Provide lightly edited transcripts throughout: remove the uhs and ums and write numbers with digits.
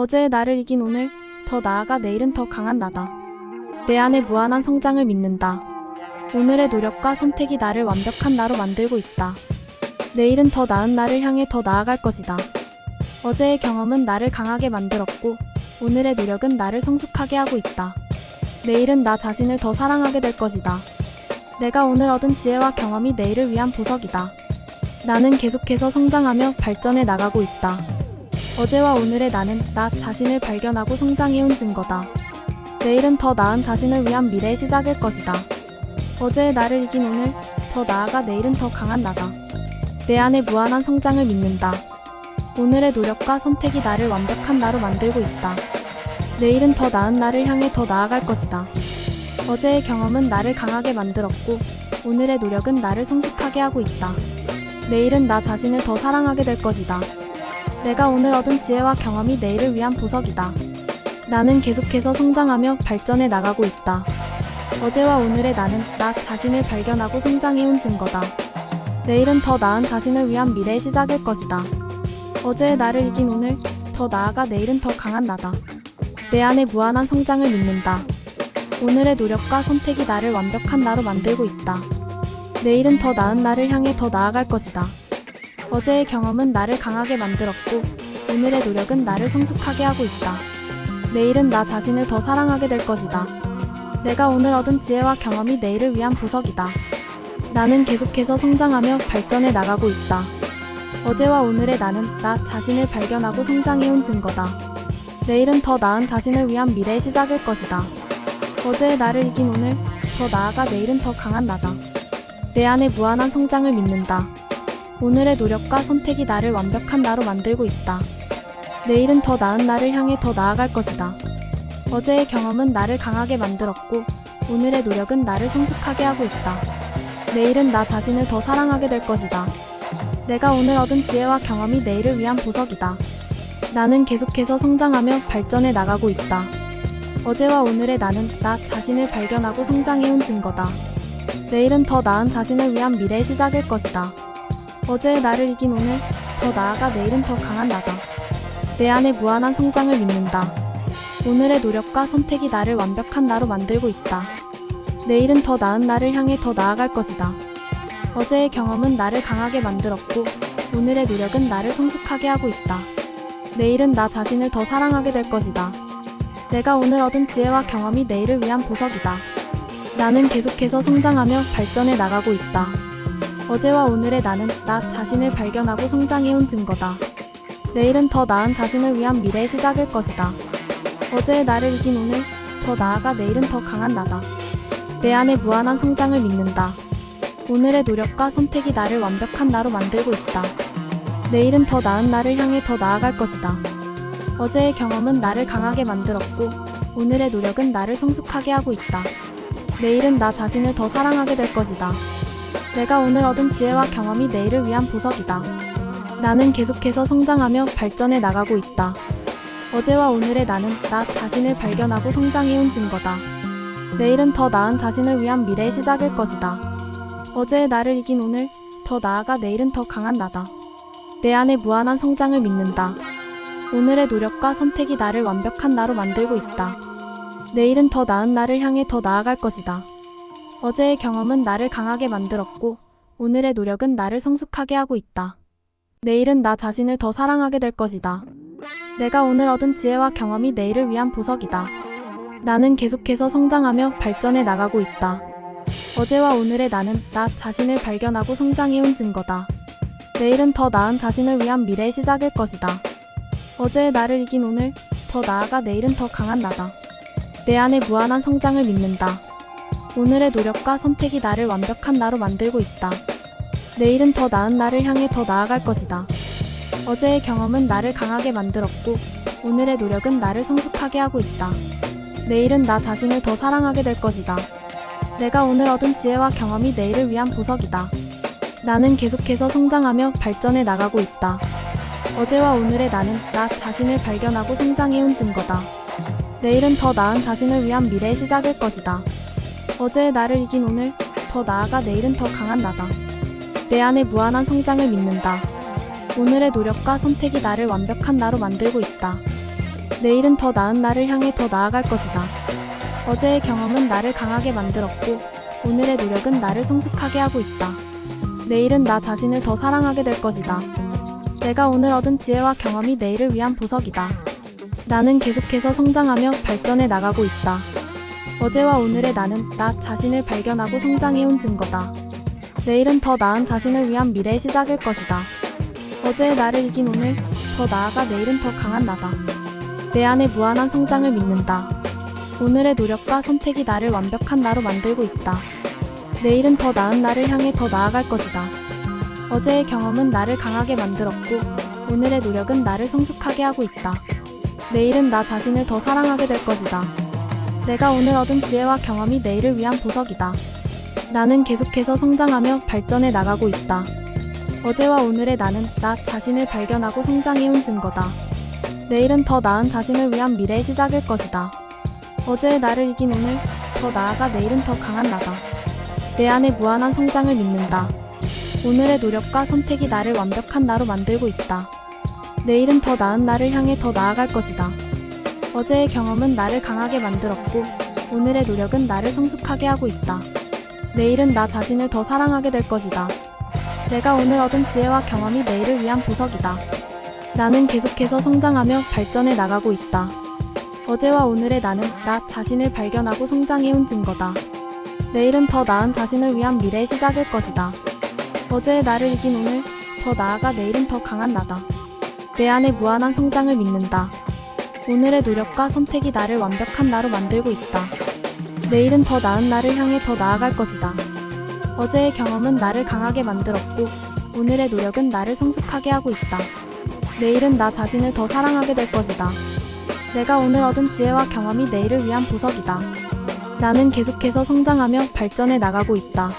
어제의 나를 이긴 오늘, 더 나아가 내일은 더 강한 나다. 내 안의 무한한 성장을 믿는다. 오늘의 노력과 선택이 나를 완벽한 나로 만들고 있다. 내일은 더 나은 나를 향해 더 나아갈 것이다. 어제의 경험은 나를 강하게 만들었고, 오늘의 노력은 나를 성숙하게 하고 있다. 내일은 나 자신을 더 사랑하게 될 것이다. 내가 오늘 얻은 지혜와 경험이 내일을 위한 보석이다. 나는 계속해서 성장하며 발전해 나가고 있다. 어제와 오늘의 나는 나 자신을 발견하고 성장해온 증거다. 내일은 더 나은 자신을 위한 미래의 시작일 것이다. 어제의 나를 이긴 오늘, 더 나아가 내일은 더 강한 나다. 내 안의 무한한 성장을 믿는다. 오늘의 노력과 선택이 나를 완벽한 나로 만들고 있다. 내일은 더 나은 나를 향해 더 나아갈 것이다. 어제의 경험은 나를 강하게 만들었고, 오늘의 노력은 나를 성숙하게 하고 있다. 내일은 나 자신을 더 사랑하게 될 것이다. 내가 오늘 얻은 지혜와 경험이 내일을 위한 보석이다. 나는 계속해서 성장하며 발전해 나가고 있다. 어제와 오늘의 나는 나 자신을 발견하고 성장해온 증거다. 내일은 더 나은 자신을 위한 미래의 시작일 것이다. 어제의 나를 이긴 오늘, 더 나아가 내일은 더 강한 나다. 내 안의 무한한 성장을 믿는다. 오늘의 노력과 선택이 나를 완벽한 나로 만들고 있다. 내일은 더 나은 나를 향해 더 나아갈 것이다. 어제의 경험은 나를 강하게 만들었고, 오늘의 노력은 나를 성숙하게 하고 있다. 내일은 나 자신을 더 사랑하게 될 것이다. 내가 오늘 얻은 지혜와 경험이 내일을 위한 보석이다. 나는 계속해서 성장하며 발전해 나가고 있다. 어제와 오늘의 나는 나 자신을 발견하고 성장해온 증거다. 내일은 더 나은 자신을 위한 미래의 시작일 것이다. 어제의 나를 이긴 오늘, 더 나아가 내일은 더 강한 나다. 내 안의 무한한 성장을 믿는다. 오늘의 노력과 선택이 나를 완벽한 나로 만들고 있다. 내일은 더 나은 나를 향해 더 나아갈 것이다. 어제의 경험은 나를 강하게 만들었고, 오늘의 노력은 나를 성숙하게 하고 있다. 내일은 나 자신을 더 사랑하게 될 것이다. 내가 오늘 얻은 지혜와 경험이 내일을 위한 보석이다. 나는 계속해서 성장하며 발전해 나가고 있다. 어제와 오늘의 나는 나 자신을 발견하고 성장해온 증거다. 내일은 더 나은 자신을 위한 미래의 시작일 것이다. 어제의 나를 이긴 오늘, 더 나아가 내일은 더 강한 나다. 내 안의 무한한 성장을 믿는다. 오늘의 노력과 선택이 나를 완벽한 나로 만들고 있다. 내일은 더 나은 나를 향해 더 나아갈 것이다. 어제의 경험은 나를 강하게 만들었고, 오늘의 노력은 나를 성숙하게 하고 있다. 내일은 나 자신을 더 사랑하게 될 것이다. 내가 오늘 얻은 지혜와 경험이 내일을 위한 보석이다. 나는 계속해서 성장하며 발전해 나가고 있다. 어제와 오늘의 나는 나 자신을 발견하고 성장해온 증거다. 내일은 더 나은 자신을 위한 미래의 시작일 것이다. 어제의 나를 이긴 오늘, 더 나아가 내일은 더 강한 나다. 내 안의 무한한 성장을 믿는다. 오늘의 노력과 선택이 나를 완벽한 나로 만들고 있다. 내일은 더 나은 나를 향해 더 나아갈 것이다. 어제의 경험은 나를 강하게 만들었고, 오늘의 노력은 나를 성숙하게 하고 있다. 내일은 나 자신을 더 사랑하게 될 것이다. 내가 오늘 얻은 지혜와 경험이 내일을 위한 보석이다. 나는 계속해서 성장하며 발전해 나가고 있다. 어제와 오늘의 나는 나 자신을 발견하고 성장해온 증거다. 내일은 더 나은 자신을 위한 미래의 시작일 것이다. 어제의 나를 이긴 오늘, 더 나아가 내일은 더 강한 나다. 내 안의 무한한 성장을 믿는다. 오늘의 노력과 선택이 나를 완벽한 나로 만들고 있다. 내일은 더 나은 나를 향해 더 나아갈 것이다. 어제의 경험은 나를 강하게 만들었고, 오늘의 노력은 나를 성숙하게 하고 있다. 내일은 나 자신을 더 사랑하게 될 것이다. 내가 오늘 얻은 지혜와 경험이 내일을 위한 보석이다. 나는 계속해서 성장하며 발전해 나가고 있다. 어제와 오늘의 나는 나 자신을 발견하고 성장해온 증거다. 내일은 더 나은 자신을 위한 미래의 시작일 것이다. 어제의 나를 이긴 오늘, 더 나아가 내일은 더 강한 나다. 내 안의 무한한 성장을 믿는다. 오늘의 노력과 선택이 나를 완벽한 나로 만들고 있다. 내일은 더 나은 나를 향해 더 나아갈 것이다. 어제의 경험은 나를 강하게 만들었고, 오늘의 노력은 나를 성숙하게 하고 있다. 내일은 나 자신을 더 사랑하게 될 것이다. 내가 오늘 얻은 지혜와 경험이 내일을 위한 보석이다. 나는 계속해서 성장하며 발전해 나가고 있다. 어제와 오늘의 나는 나 자신을 발견하고 성장해온 증거다. 내일은 더 나은 자신을 위한 미래의 시작일 것이다. 어제의 나를 이긴 오늘, 더 나아가 내일은 더 강한 나다. 내 안의 무한한 성장을 믿는다. 오늘의 노력과 선택이 나를 완벽한 나로 만들고 있다. 내일은 더 나은 나를 향해 더 나아갈 것이다. 어제의 경험은 나를 강하게 만들었고, 오늘의 노력은 나를 성숙하게 하고 있다. 내일은 나 자신을 더 사랑하게 될 것이다. 내가 오늘 얻은 지혜와 경험이 내일을 위한 보석이다. 나는 계속해서 성장하며 발전해 나가고 있다. 어제와 오늘의 나는 나 자신을 발견하고 성장해온 증거다. 내일은 더 나은 자신을 위한 미래의 시작일 것이다. 어제의 나를 이긴 오늘, 더 나아가 내일은 더 강한 나다. 내 안에 무한한 성장을 믿는다. 오늘의 노력과 선택이 나를 완벽한 나로 만들고 있다. 내일은 더 나은 나를 향해 더 나아갈 것이다. 어제의 경험은 나를 강하게 만들었고, 오늘의 노력은 나를 성숙하게 하고 있다. 내일은 나 자신을 더 사랑하게 될 것이다. 내가 오늘 얻은 지혜와 경험이 내일을 위한 보석이다. 나는 계속해서 성장하며 발전해 나가고 있다. 어제와 오늘의 나는 나 자신을 발견하고 성장해온 증거다. 내일은 더 나은 자신을 위한 미래의 시작일 것이다. 어제의 나를 이긴 오늘, 더 나아가 내일은 더 강한 나다. 내 안에 무한한 성장을 믿는다. 오늘의 노력과 선택이 나를 완벽한 나로 만들고 있다. 내일은 더 나은 나를 향해 더 나아갈 것이다. 어제의 경험은 나를 강하게 만들었고, 오늘의 노력은 나를 성숙하게 하고 있다. 내일은 나 자신을 더 사랑하게 될 것이다. 내가 오늘 얻은 지혜와 경험이 내일을 위한 보석이다. 나는 계속해서 성장하며 발전해 나가고 있다. 어제와 오늘의 나는 나 자신을 발견하고 성장해온 증거다. 내일은 더 나은 자신을 위한 미래의 시작일 것이다. 어제의 나를 이긴 오늘, 더 나아가 내일은 더 강한 나다. 내 안에 무한한 성장을 믿는다. 오늘의 노력과 선택이 나를 완벽한 나로 만들고 있다. 내일은 더 나은 나를 향해 더 나아갈 것이다. 어제의 경험은 나를 강하게 만들었고, 오늘의 노력은 나를 성숙하게 하고 있다. 내일은 나 자신을 더 사랑하게 될 것이다. 내가 오늘 얻은 지혜와 경험이 내일을 위한 보석이다. 나는 계속해서 성장하며 발전해 나가고 있다.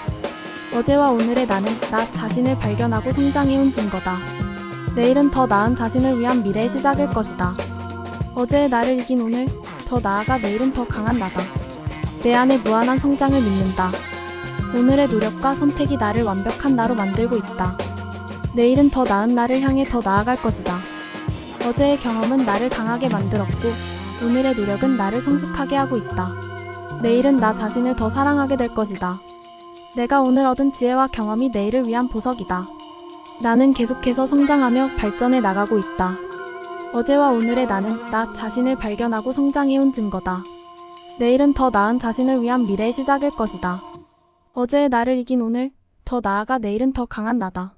어제와 오늘의 나는 나 자신을 발견하고 성장해온 증거다. 내일은 더 나은 자신을 위한 미래의 시작일 것이다. 어제의 나를 이긴 오늘, 더 나아가 내일은 더 강한 나다. 내 안에 무한한 성장을 믿는다. 오늘의 노력과 선택이 나를 완벽한 나로 만들고 있다. 내일은 더 나은 나를 향해 더 나아갈 것이다. 어제의 경험은 나를 강하게 만들었고, 오늘의 노력은 나를 성숙하게 하고 있다. 내일은 나 자신을 더 사랑하게 될 것이다. 내가 오늘 얻은 지혜와 경험이 내일을 위한 보석이다. 나는 계속해서 성장하며 발전해 나가고 있다. 어제와 오늘의 나는 나 자신을 발견하고 성장해온 증거다. 내일은 더 나은 자신을 위한 미래의 시작일 것이다. 어제의 나를 이긴 오늘, 더 나아가 내일은 더 강한 나다.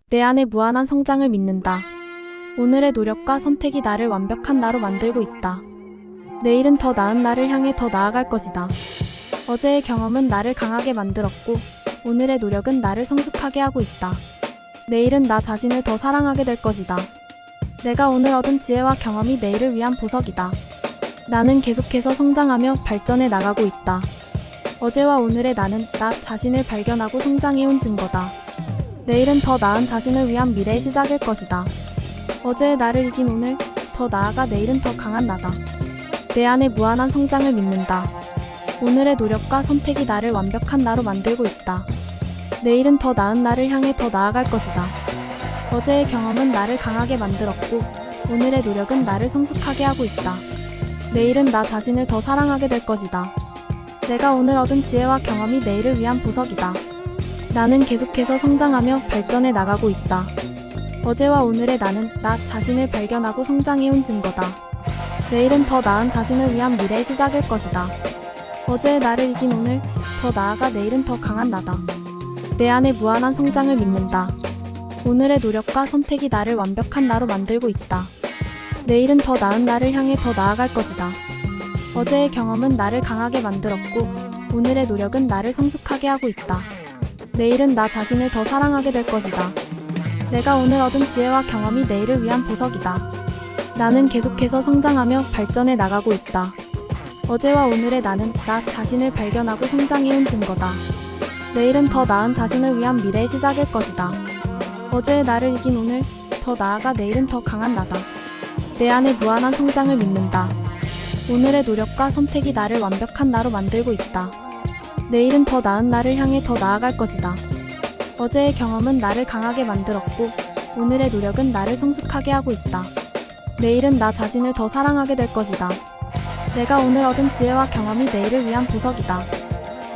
내 안에 무한한 성장을 믿는다. 오늘의 노력과 선택이 나를 완벽한 나로 만들고 있다. 내일은 더 나은 나를 향해 더 나아갈 것이다. 어제의 경험은 나를 강하게 만들었고, 오늘의 노력은 나를 성숙하게 하고 있다. 내일은 나 자신을 더 사랑하게 될 것이다. 내가 오늘 얻은 지혜와 경험이 내일을 위한 보석이다. 나는 계속해서 성장하며 발전해 나가고 있다. 어제와 오늘의 나는 나 자신을 발견하고 성장해온 증거다. 내일은 더 나은 자신을 위한 미래의 시작일 것이다. 어제의 나를 이긴 오늘, 더 나아가 내일은 더 강한 나다. 내 안에 무한한 성장을 믿는다. 오늘의 노력과 선택이 나를 완벽한 나로 만들고 있다. 내일은 더 나은 나를 향해 더 나아갈 것이다. 어제의 경험은 나를 강하게 만들었고, 오늘의 노력은 나를 성숙하게 하고 있다. 내일은 나 자신을 더 사랑하게 될 것이다. 내가 오늘 얻은 지혜와 경험이 내일을 위한 보석이다. 나는 계속해서 성장하며 발전해 나가고 있다. 어제와 오늘의 나는 나 자신을 발견하고 성장해온 증거다. 내일은 더 나은 자신을 위한 미래의 시작일 것이다. 어제의 나를 이긴 오늘, 더 나아가 내일은 더 강한 나다. 내 안에 무한한 성장을 믿는다. 오늘의 노력과 선택이 나를 완벽한 나로 만들고 있다. 내일은 더 나은 나를 향해 더 나아갈 것이다. 어제의 경험은 나를 강하게 만들었고, 오늘의 노력은 나를 성숙하게 하고 있다. 내일은 나 자신을 더 사랑하게 될 것이다. 내가 오늘 얻은 지혜와 경험이 내일을 위한 보석이다. 나는 계속해서 성장하며 발전해 나가고 있다. 어제와 오늘의 나는 나 자신을 발견하고 성장해온 증거다. 내일은 더 나은 자신을 위한 미래의 시작일 것이다. 어제의 나를 이긴 오늘, 더 나아가 내일은 더 강한 나다. 내 안에 무한한 성장을 믿는다. 오늘의 노력과 선택이 나를 완벽한 나로 만들고 있다. 내일은 더 나은 나를 향해 더 나아갈 것이다. 어제의 경험은 나를 강하게 만들었고, 오늘의 노력은 나를 성숙하게 하고 있다. 내일은 나 자신을 더 사랑하게 될 것이다. 내가 오늘 얻은 지혜와 경험이 내일을 위한 보석이다.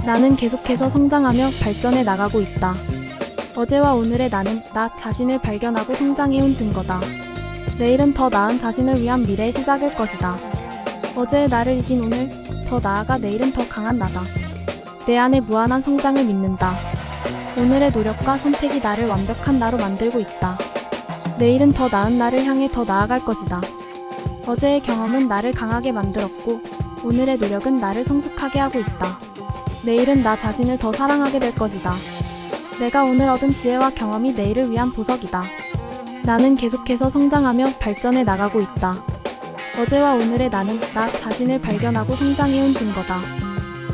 나는 계속해서 성장하며 발전해 나가고 있다. 어제와 오늘의 나는 나 자신을 발견하고 성장해온 증거다. 내일은 더 나은 자신을 위한 미래의 시작일 것이다. 어제의 나를 이긴 오늘, 더 나아가 내일은 더 강한 나다. 내 안의 무한한 성장을 믿는다. 오늘의 노력과 선택이 나를 완벽한 나로 만들고 있다. 내일은 더 나은 나를 향해 더 나아갈 것이다. 어제의 경험은 나를 강하게 만들었고, 오늘의 노력은 나를 성숙하게 하고 있다. 내일은 나 자신을 더 사랑하게 될 것이다. 내가 오늘 얻은 지혜와 경험이 내일을 위한 보석이다. 나는 계속해서 성장하며 발전해 나가고 있다. 어제와 오늘의 나는 나 자신을 발견하고 성장해온 증거다.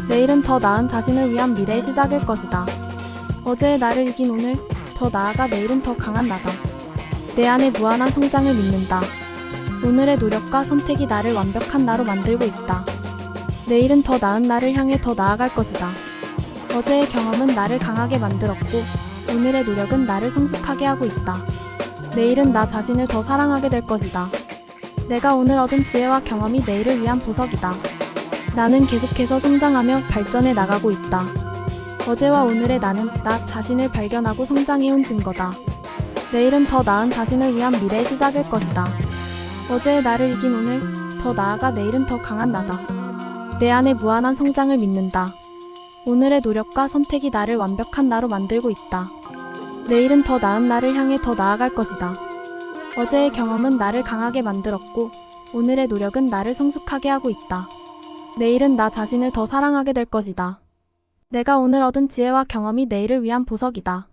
내일은 더 나은 자신을 위한 미래의 시작일 것이다. 어제의 나를 이긴 오늘, 더 나아가 내일은 더 강한 나다. 내 안의 무한한 성장을 믿는다. 오늘의 노력과 선택이 나를 완벽한 나로 만들고 있다. 내일은 더 나은 나를 향해 더 나아갈 것이다. 어제의 경험은 나를 강하게 만들었고, 오늘의 노력은 나를 성숙하게 하고 있다. 내일은 나 자신을 더 사랑하게 될 것이다. 내가 오늘 얻은 지혜와 경험이 내일을 위한 보석이다. 나는 계속해서 성장하며 발전해 나가고 있다. 어제와 오늘의 나는 나 자신을 발견하고 성장해온 증거다. 내일은 더 나은 자신을 위한 미래의 시작일 것이다. 어제의 나를 이긴 오늘, 더 나아가 내일은 더 강한 나다. 내 안의 무한한 성장을 믿는다. 오늘의 노력과 선택이 나를 완벽한 나로 만들고 있다. 내일은 더 나은 나를 향해 더 나아갈 것이다. 어제의 경험은 나를 강하게 만들었고, 오늘의 노력은 나를 성숙하게 하고 있다. 내일은 나 자신을 더 사랑하게 될 것이다. 내가 오늘 얻은 지혜와 경험이 내일을 위한 보석이다.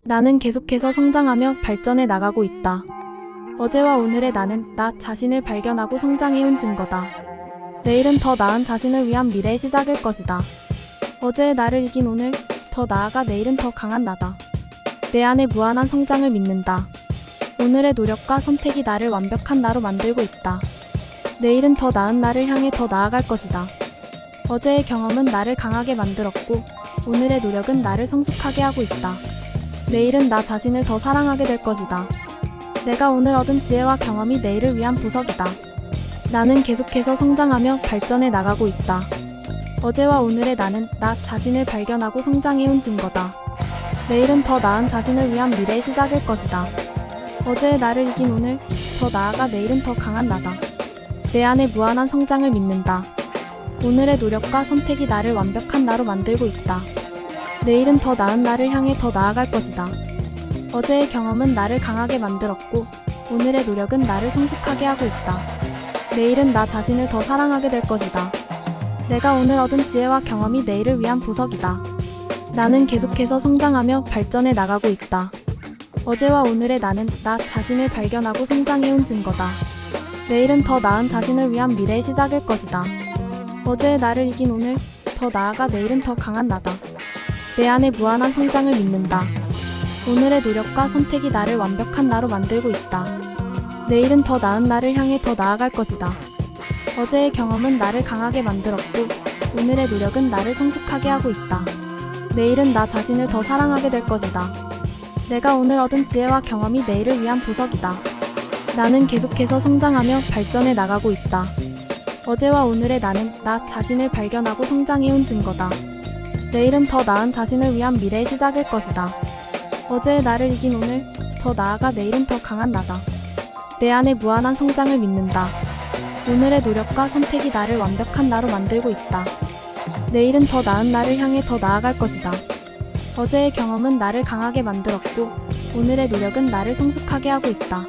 나는 계속해서 성장하며 발전해 나가고 있다. 어제와 오늘의 나는 나 자신을 발견하고 성장해온 증거다. 내일은 더 나은 자신을 위한 미래의 시작일 것이다. 어제의 나를 이긴 오늘, 더 나아가 내일은 더 강한 나다. 내 안의 무한한 성장을 믿는다. 오늘의 노력과 선택이 나를 완벽한 나로 만들고 있다. 내일은 더 나은 나를 향해 더 나아갈 것이다. 어제의 경험은 나를 강하게 만들었고, 오늘의 노력은 나를 성숙하게 하고 있다. 내일은 나 자신을 더 사랑하게 될 것이다. 내가 오늘 얻은 지혜와 경험이 내일을 위한 보석이다. 나는 계속해서 성장하며 발전해 나가고 있다. 어제와 오늘의 나는 나 자신을 발견하고 성장해온 증거다. 내일은 더 나은 자신을 위한 미래의 시작일 것이다. 어제의 나를 이긴 오늘, 더 나아가 내일은 더 강한 나다. 내 안의 무한한 성장을 믿는다. 오늘의 노력과 선택이 나를 완벽한 나로 만들고 있다. 내일은 더 나은 나를 향해 더 나아갈 것이다. 어제의 경험은 나를 강하게 만들었고, 오늘의 노력은 나를 성숙하게 하고 있다. 내일은 나 자신을 더 사랑하게 될 것이다. 내가 오늘 얻은 지혜와 경험이 내일을 위한 보석이다. 나는 계속해서 성장하며 발전해 나가고 있다. 어제와 오늘의 나는 나 자신을 발견하고 성장해온 증거다. 내일은 더 나은 자신을 위한 미래의 시작일 것이다. 어제의 나를 이긴 오늘, 더 나아가 내일은 더 강한 나다. 내 안의 무한한 성장을 믿는다. 오늘의 노력과 선택이 나를 완벽한 나로 만들고 있다. 내일은 더 나은 나를 향해 더 나아갈 것이다. 어제의 경험은 나를 강하게 만들었고, 오늘의 노력은 나를 성숙하게 하고 있다. 내일은 나 자신을 더 사랑하게 될 것이다. 내가 오늘 얻은 지혜와 경험이 내일을 위한 보석이다. 나는 계속해서 성장하며 발전해 나가고 있다. 어제와 오늘의 나는 나 자신을 발견하고 성장해온 증거다. 내일은 더 나은 자신을 위한 미래의 시작일 것이다. 어제의 나를 이긴 오늘, 더 나아가 내일은 더 강한 나다. 내 안의 무한한 성장을 믿는다. 오늘의 노력과 선택이 나를 완벽한 나로 만들고 있다. 내일은 더 나은 나를 향해 더 나아갈 것이다. 어제의 경험은 나를 강하게 만들었고, 오늘의 노력은 나를 성숙하게 하고 있다.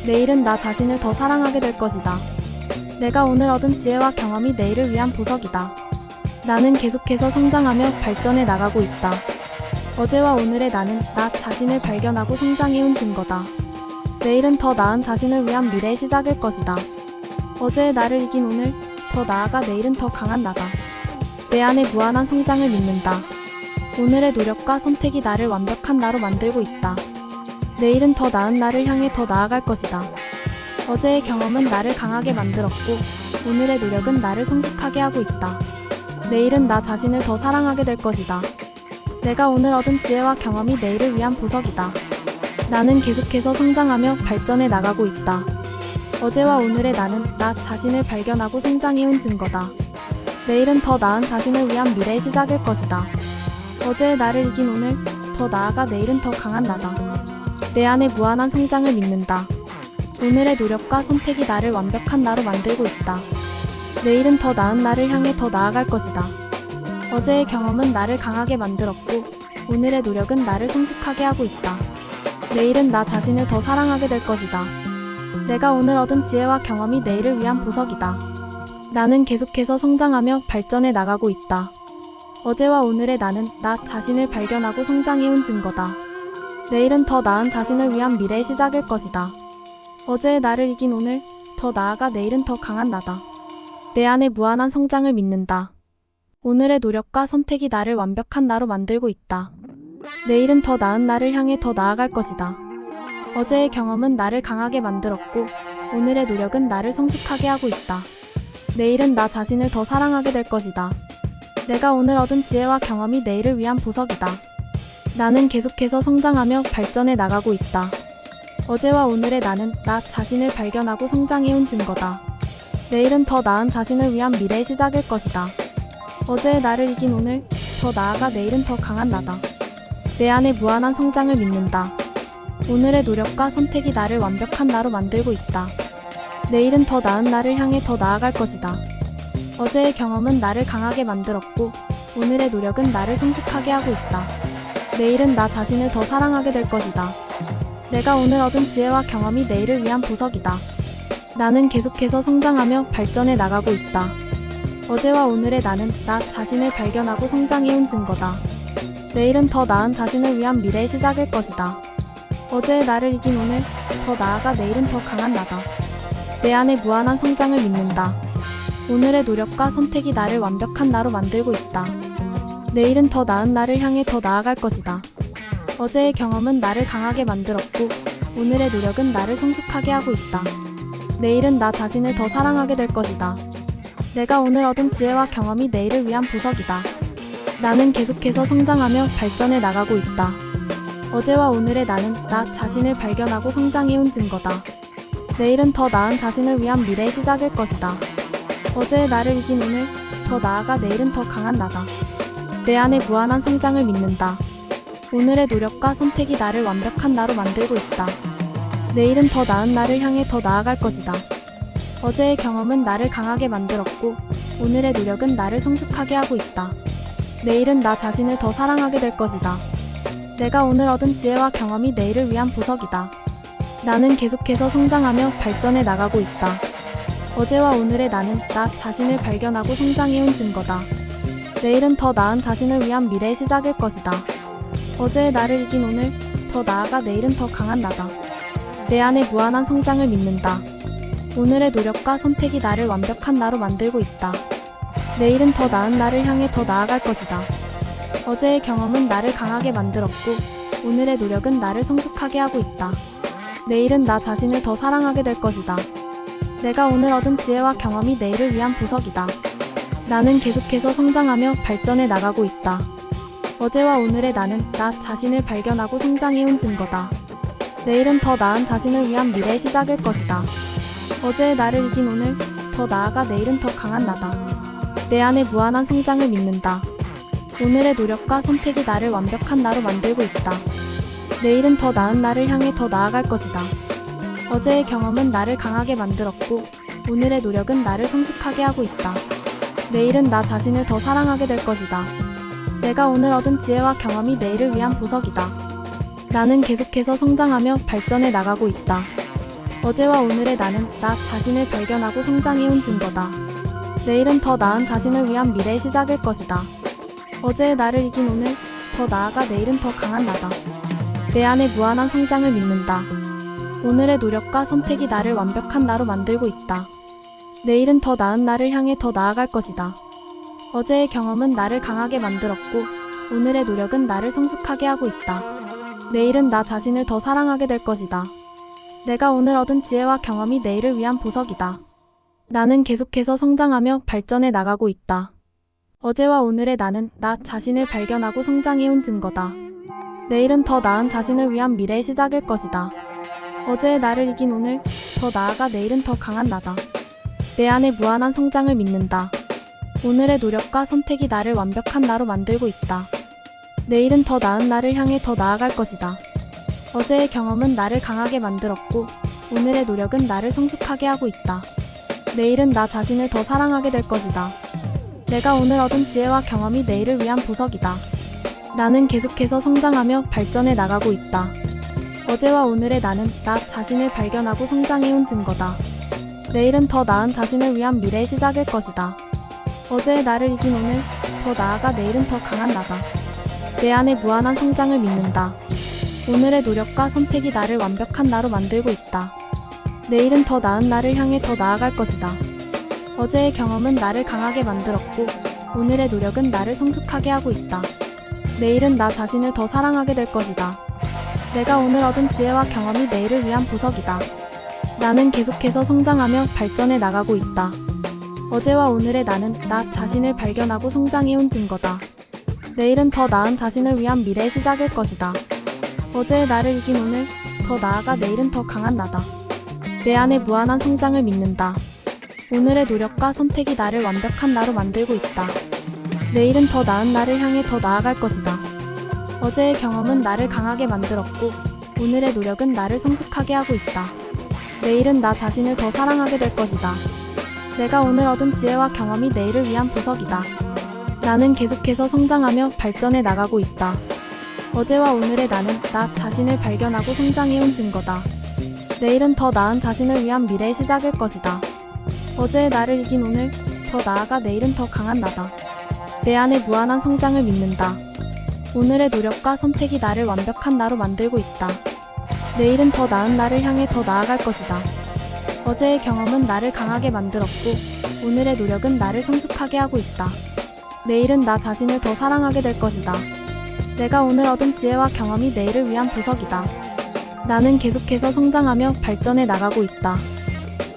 내일은 나 자신을 더 사랑하게 될 것이다. 내가 오늘 얻은 지혜와 경험이 내일을 위한 보석이다. 나는 계속해서 성장하며 발전해 나가고 있다. 어제와 오늘의 나는 나 자신을 발견하고 성장해온 증거다. 내일은 더 나은 자신을 위한 미래의 시작일 것이다. 어제의 나를 이긴 오늘, 더 나아가 내일은 더 강한 나다. 내 안의 무한한 성장을 믿는다. 오늘의 노력과 선택이 나를 완벽한 나로 만들고 있다. 내일은 더 나은 나를 향해 더 나아갈 것이다. 어제의 경험은 나를 강하게 만들었고, 오늘의 노력은 나를 성숙하게 하고 있다. 내일은 나 자신을 더 사랑하게 될 것이다. 내가 오늘 얻은 지혜와 경험이 내일을 위한 보석이다. 나는 계속해서 성장하며 발전해 나가고 있다. 어제와 오늘의 나는 나 자신을 발견하고 성장해온 증거다. 내일은 더 나은 자신을 위한 미래의 시작일 것이다. 어제의 나를 이긴 오늘, 더 나아가 내일은 더 강한 나다. 내 안의 무한한 성장을 믿는다. 오늘의 노력과 선택이 나를 완벽한 나로 만들고 있다. 내일은 더 나은 나를 향해 더 나아갈 것이다. 어제의 경험은 나를 강하게 만들었고, 오늘의 노력은 나를 성숙하게 하고 있다. 내일은 나 자신을 더 사랑하게 될 것이다. 내가 오늘 얻은 지혜와 경험이 내일을 위한 보석이다. 나는 계속해서 성장하며 발전해 나가고 있다. 어제와 오늘의 나는 나 자신을 발견하고 성장해온 증거다. 내일은 더 나은 자신을 위한 미래의 시작일 것이다. 어제의 나를 이긴 오늘, 더 나아가 내일은 더 강한 나다. 내 안의 무한한 성장을 믿는다. 오늘의 노력과 선택이 나를 완벽한 나로 만들고 있다. 내일은 더 나은 나를 향해 더 나아갈 것이다. 어제의 경험은 나를 강하게 만들었고, 오늘의 노력은 나를 성숙하게 하고 있다. 내일은 나 자신을 더 사랑하게 될 것이다. 내가 오늘 얻은 지혜와 경험이 내일을 위한 보석이다. 나는 계속해서 성장하며 발전해 나가고 있다. 어제와 오늘의 나는 나 자신을 발견하고 성장해온 증거다. 내일은 더 나은 자신을 위한 미래의 시작일 것이다. 어제의 나를 이긴 오늘, 더 나아가 내일은 더 강한 나다. 내 안의 무한한 성장을 믿는다. 오늘의 노력과 선택이 나를 완벽한 나로 만들고 있다. 내일은 더 나은 나를 향해 더 나아갈 것이다. 어제의 경험은 나를 강하게 만들었고, 오늘의 노력은 나를 성숙하게 하고 있다. 내일은 나 자신을 더 사랑하게 될 것이다. 내가 오늘 얻은 지혜와 경험이 내일을 위한 보석이다. 나는 계속해서 성장하며 발전해 나가고 있다. 어제와 오늘의 나는 나 자신을 발견하고 성장해온 증거다. 내일은 더 나은 자신을 위한 미래의 시작일 것이다. 어제의 나를 이긴 오늘, 더 나아가 내일은 더 강한 나다. 내 안의 무한한 성장을 믿는다. 오늘의 노력과 선택이 나를 완벽한 나로 만들고 있다. 내일은 더 나은 나를 향해 더 나아갈 것이다. 어제의 경험은 나를 강하게 만들었고, 오늘의 노력은 나를 성숙하게 하고 있다. 내일은 나 자신을 더 사랑하게 될 것이다. 내가 오늘 얻은 지혜와 경험이 내일을 위한 보석이다. 나는 계속해서 성장하며 발전해 나가고 있다. 어제와 오늘의 나는 나 자신을 발견하고 성장해온 증거다. 내일은 더 나은 자신을 위한 미래의 시작일 것이다. 어제의 나를 이긴 오늘, 더 나아가 내일은 더 강한 나다. 내 안의 무한한 성장을 믿는다. 오늘의 노력과 선택이 나를 완벽한 나로 만들고 있다. 내일은 더 나은 나를 향해 더 나아갈 것이다. 어제의 경험은 나를 강하게 만들었고, 오늘의 노력은 나를 성숙하게 하고 있다. 내일은 나 자신을 더 사랑하게 될 것이다. 내가 오늘 얻은 지혜와 경험이 내일을 위한 보석이다. 나는 계속해서 성장하며 발전해 나가고 있다. 어제와 오늘의 나는 나 자신을 발견하고 성장해온 증거다. 내일은 더 나은 자신을 위한 미래의 시작일 것이다. 어제의 나를 이긴 오늘, 더 나아가 내일은 더 강한 나다. 내 안의 무한한 성장을 믿는다. 오늘의 노력과 선택이 나를 완벽한 나로 만들고 있다. 내일은 더 나은 나를 향해 더 나아갈 것이다. 어제의 경험은 나를 강하게 만들었고, 오늘의 노력은 나를 성숙하게 하고 있다. 내일은 나 자신을 더 사랑하게 될 것이다. 내가 오늘 얻은 지혜와 경험이 내일을 위한 보석이다. 나는 계속해서 성장하며 발전해 나가고 있다. 어제와 오늘의 나는 나 자신을 발견하고 성장해온 증거다. 내일은 더 나은 자신을 위한 미래의 시작일 것이다. 어제의 나를 이긴 오늘, 더 나아가 내일은 더 강한 나다. 내 안의 무한한 성장을 믿는다. 오늘의 노력과 선택이 나를 완벽한 나로 만들고 있다. 내일은 더 나은 나를 향해 더 나아갈 것이다. 어제의 경험은 나를 강하게 만들었고, 오늘의 노력은 나를 성숙하게 하고 있다. 내일은 나 자신을 더 사랑하게 될 것이다. 내가 오늘 얻은 지혜와 경험이 내일을 위한 보석이다. 나는 계속해서 성장하며 발전해 나가고 있다. 어제와 오늘의 나는 나 자신을 발견하고 성장해온 증거다. 내일은 더 나은 자신을 위한 미래의 시작일 것이다. 어제의 나를 이긴 오늘, 더 나아가 내일은 더 강한 나다. 내 안의 무한한 성장을 믿는다. 오늘의 노력과 선택이 나를 완벽한 나로 만들고 있다. 내일은 더 나은 나를 향해 더 나아갈 것이다. 어제의 경험은 나를 강하게 만들었고, 오늘의 노력은 나를 성숙하게 하고 있다. 내일은 나 자신을 더 사랑하게 될 것이다. 내가 오늘 얻은 지혜와 경험이 내일을 위한 보석이다. 나는 계속해서 성장하며 발전해 나가고 있다. 어제와 오늘의 나는 나 자신을 발견하고 성장해온 증거다. 내일은 더 나은 자신을 위한 미래의 시작일 것이다. 어제의 나를 이긴 오늘, 더 나아가 내일은 더 강한 나다. 내 안의 무한한 성장을 믿는다. 오늘의 노력과 선택이 나를 완벽한 나로 만들고 있다. 내일은 더 나은 나를 향해 더 나아갈 것이다. 어제의 경험은 나를 강하게 만들었고, 오늘의 노력은 나를 성숙하게 하고 있다. 내일은 나 자신을 더 사랑하게 될 것이다. 내가 오늘 얻은 지혜와 경험이 내일을 위한 보석이다. 나는 계속해서 성장하며 발전해 나가고 있다. 어제와 오늘의 나는 나 자신을 발견하고 성장해온 증거다. 내일은 더 나은 자신을 위한 미래의 시작일 것이다. 어제의 나를 이긴 오늘, 더 나아가 내일은 더 강한 나다. 내 안의 무한한 성장을 믿는다. 오늘의 노력과 선택이 나를 완벽한 나로 만들고 있다. 내일은 더 나은 나를 향해 더 나아갈 것이다. 어제의 경험은 나를 강하게 만들었고, 오늘의 노력은 나를 성숙하게 하고 있다. 내일은 나 자신을 더 사랑하게 될 것이다. 내가 오늘 얻은 지혜와 경험이 내일을 위한 보석이다. 나는 계속해서 성장하며 발전해 나가고 있다. 어제와 오늘의 나는 나 자신을 발견하고 성장해온 증거다. 내일은 더 나은 자신을 위한 미래의 시작일 것이다. 어제의 나를 이긴 오늘, 더 나아가 내일은 더 강한 나다. 내 안의 무한한 성장을 믿는다. 오늘의 노력과 선택이 나를 완벽한 나로 만들고 있다. 내일은 더 나은 나를 향해 더 나아갈 것이다. 어제의 경험은 나를 강하게 만들었고, 오늘의 노력은 나를 성숙하게 하고 있다. 내일은 나 자신을 더 사랑하게 될 것이다. 내가 오늘 얻은 지혜와 경험이 내일을 위한 보석이다. 나는 계속해서 성장하며 발전해 나가고 있다. 어제와 오늘의 나는 나 자신을 발견하고 성장해온 증거다. 내일은 더 나은 자신을 위한 미래의 시작일 것이다. 어제의 나를 이긴 오늘, 더 나아가 내일은 더 강한 나다. 내 안의 무한한 성장을 믿는다. 오늘의 노력과 선택이 나를 완벽한 나로 만들고 있다. 내일은 더 나은 나를 향해 더 나아갈 것이다. 어제의 경험은 나를 강하게 만들었고, 오늘의 노력은 나를 성숙하게 하고 있다. 내일은 나 자신을 더 사랑하게 될 것이다. 내가 오늘 얻은 지혜와 경험이 내일을 위한 보석이다. 나는 계속해서 성장하며 발전해 나가고 있다.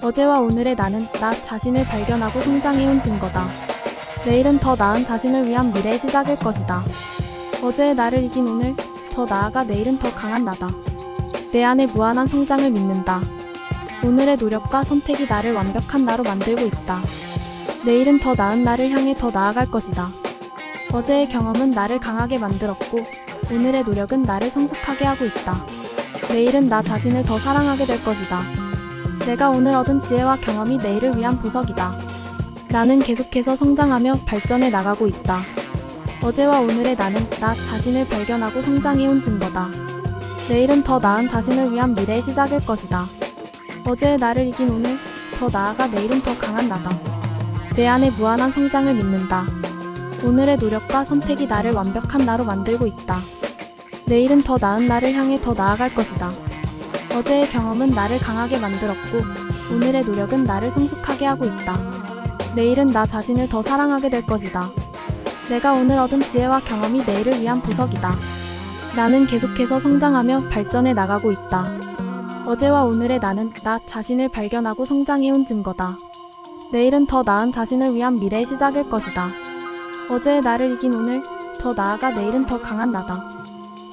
어제와 오늘의 나는 나 자신을 발견하고 성장해온 증거다. 내일은 더 나은 자신을 위한 미래의 시작일 것이다. 어제의 나를 이긴 오늘, 더 나아가 내일은 더 강한 나다. 내 안의 무한한 성장을 믿는다. 오늘의 노력과 선택이 나를 완벽한 나로 만들고 있다. 내일은 더 나은 나를 향해 더 나아갈 것이다. 어제의 경험은 나를 강하게 만들었고, 오늘의 노력은 나를 성숙하게 하고 있다. 내일은 나 자신을 더 사랑하게 될 것이다. 내가 오늘 얻은 지혜와 경험이 내일을 위한 보석이다. 나는 계속해서 성장하며 발전해 나가고 있다. 어제와 오늘의 나는 나 자신을 발견하고 성장해온 증거다. 내일은 더 나은 자신을 위한 미래의 시작일 것이다. 어제의 나를 이긴 오늘, 더 나아가 내일은 더 강한 나다. 내 안의 무한한 성장을 믿는다. 오늘의 노력과 선택이 나를 완벽한 나로 만들고 있다. 내일은 더 나은 나를 향해 더 나아갈 것이다. 어제의 경험은 나를 강하게 만들었고, 오늘의 노력은 나를 성숙하게 하고 있다. 내일은 나 자신을 더 사랑하게 될 것이다. 내가 오늘 얻은 지혜와 경험이 내일을 위한 보석이다. 나는 계속해서 성장하며 발전해 나가고 있다. 어제와 오늘의 나는 나 자신을 발견하고 성장해온 증거다. 내일은 더 나은 자신을 위한 미래의 시작일 것이다. 어제의 나를 이긴 오늘, 더 나아가 내일은 더 강한 나다.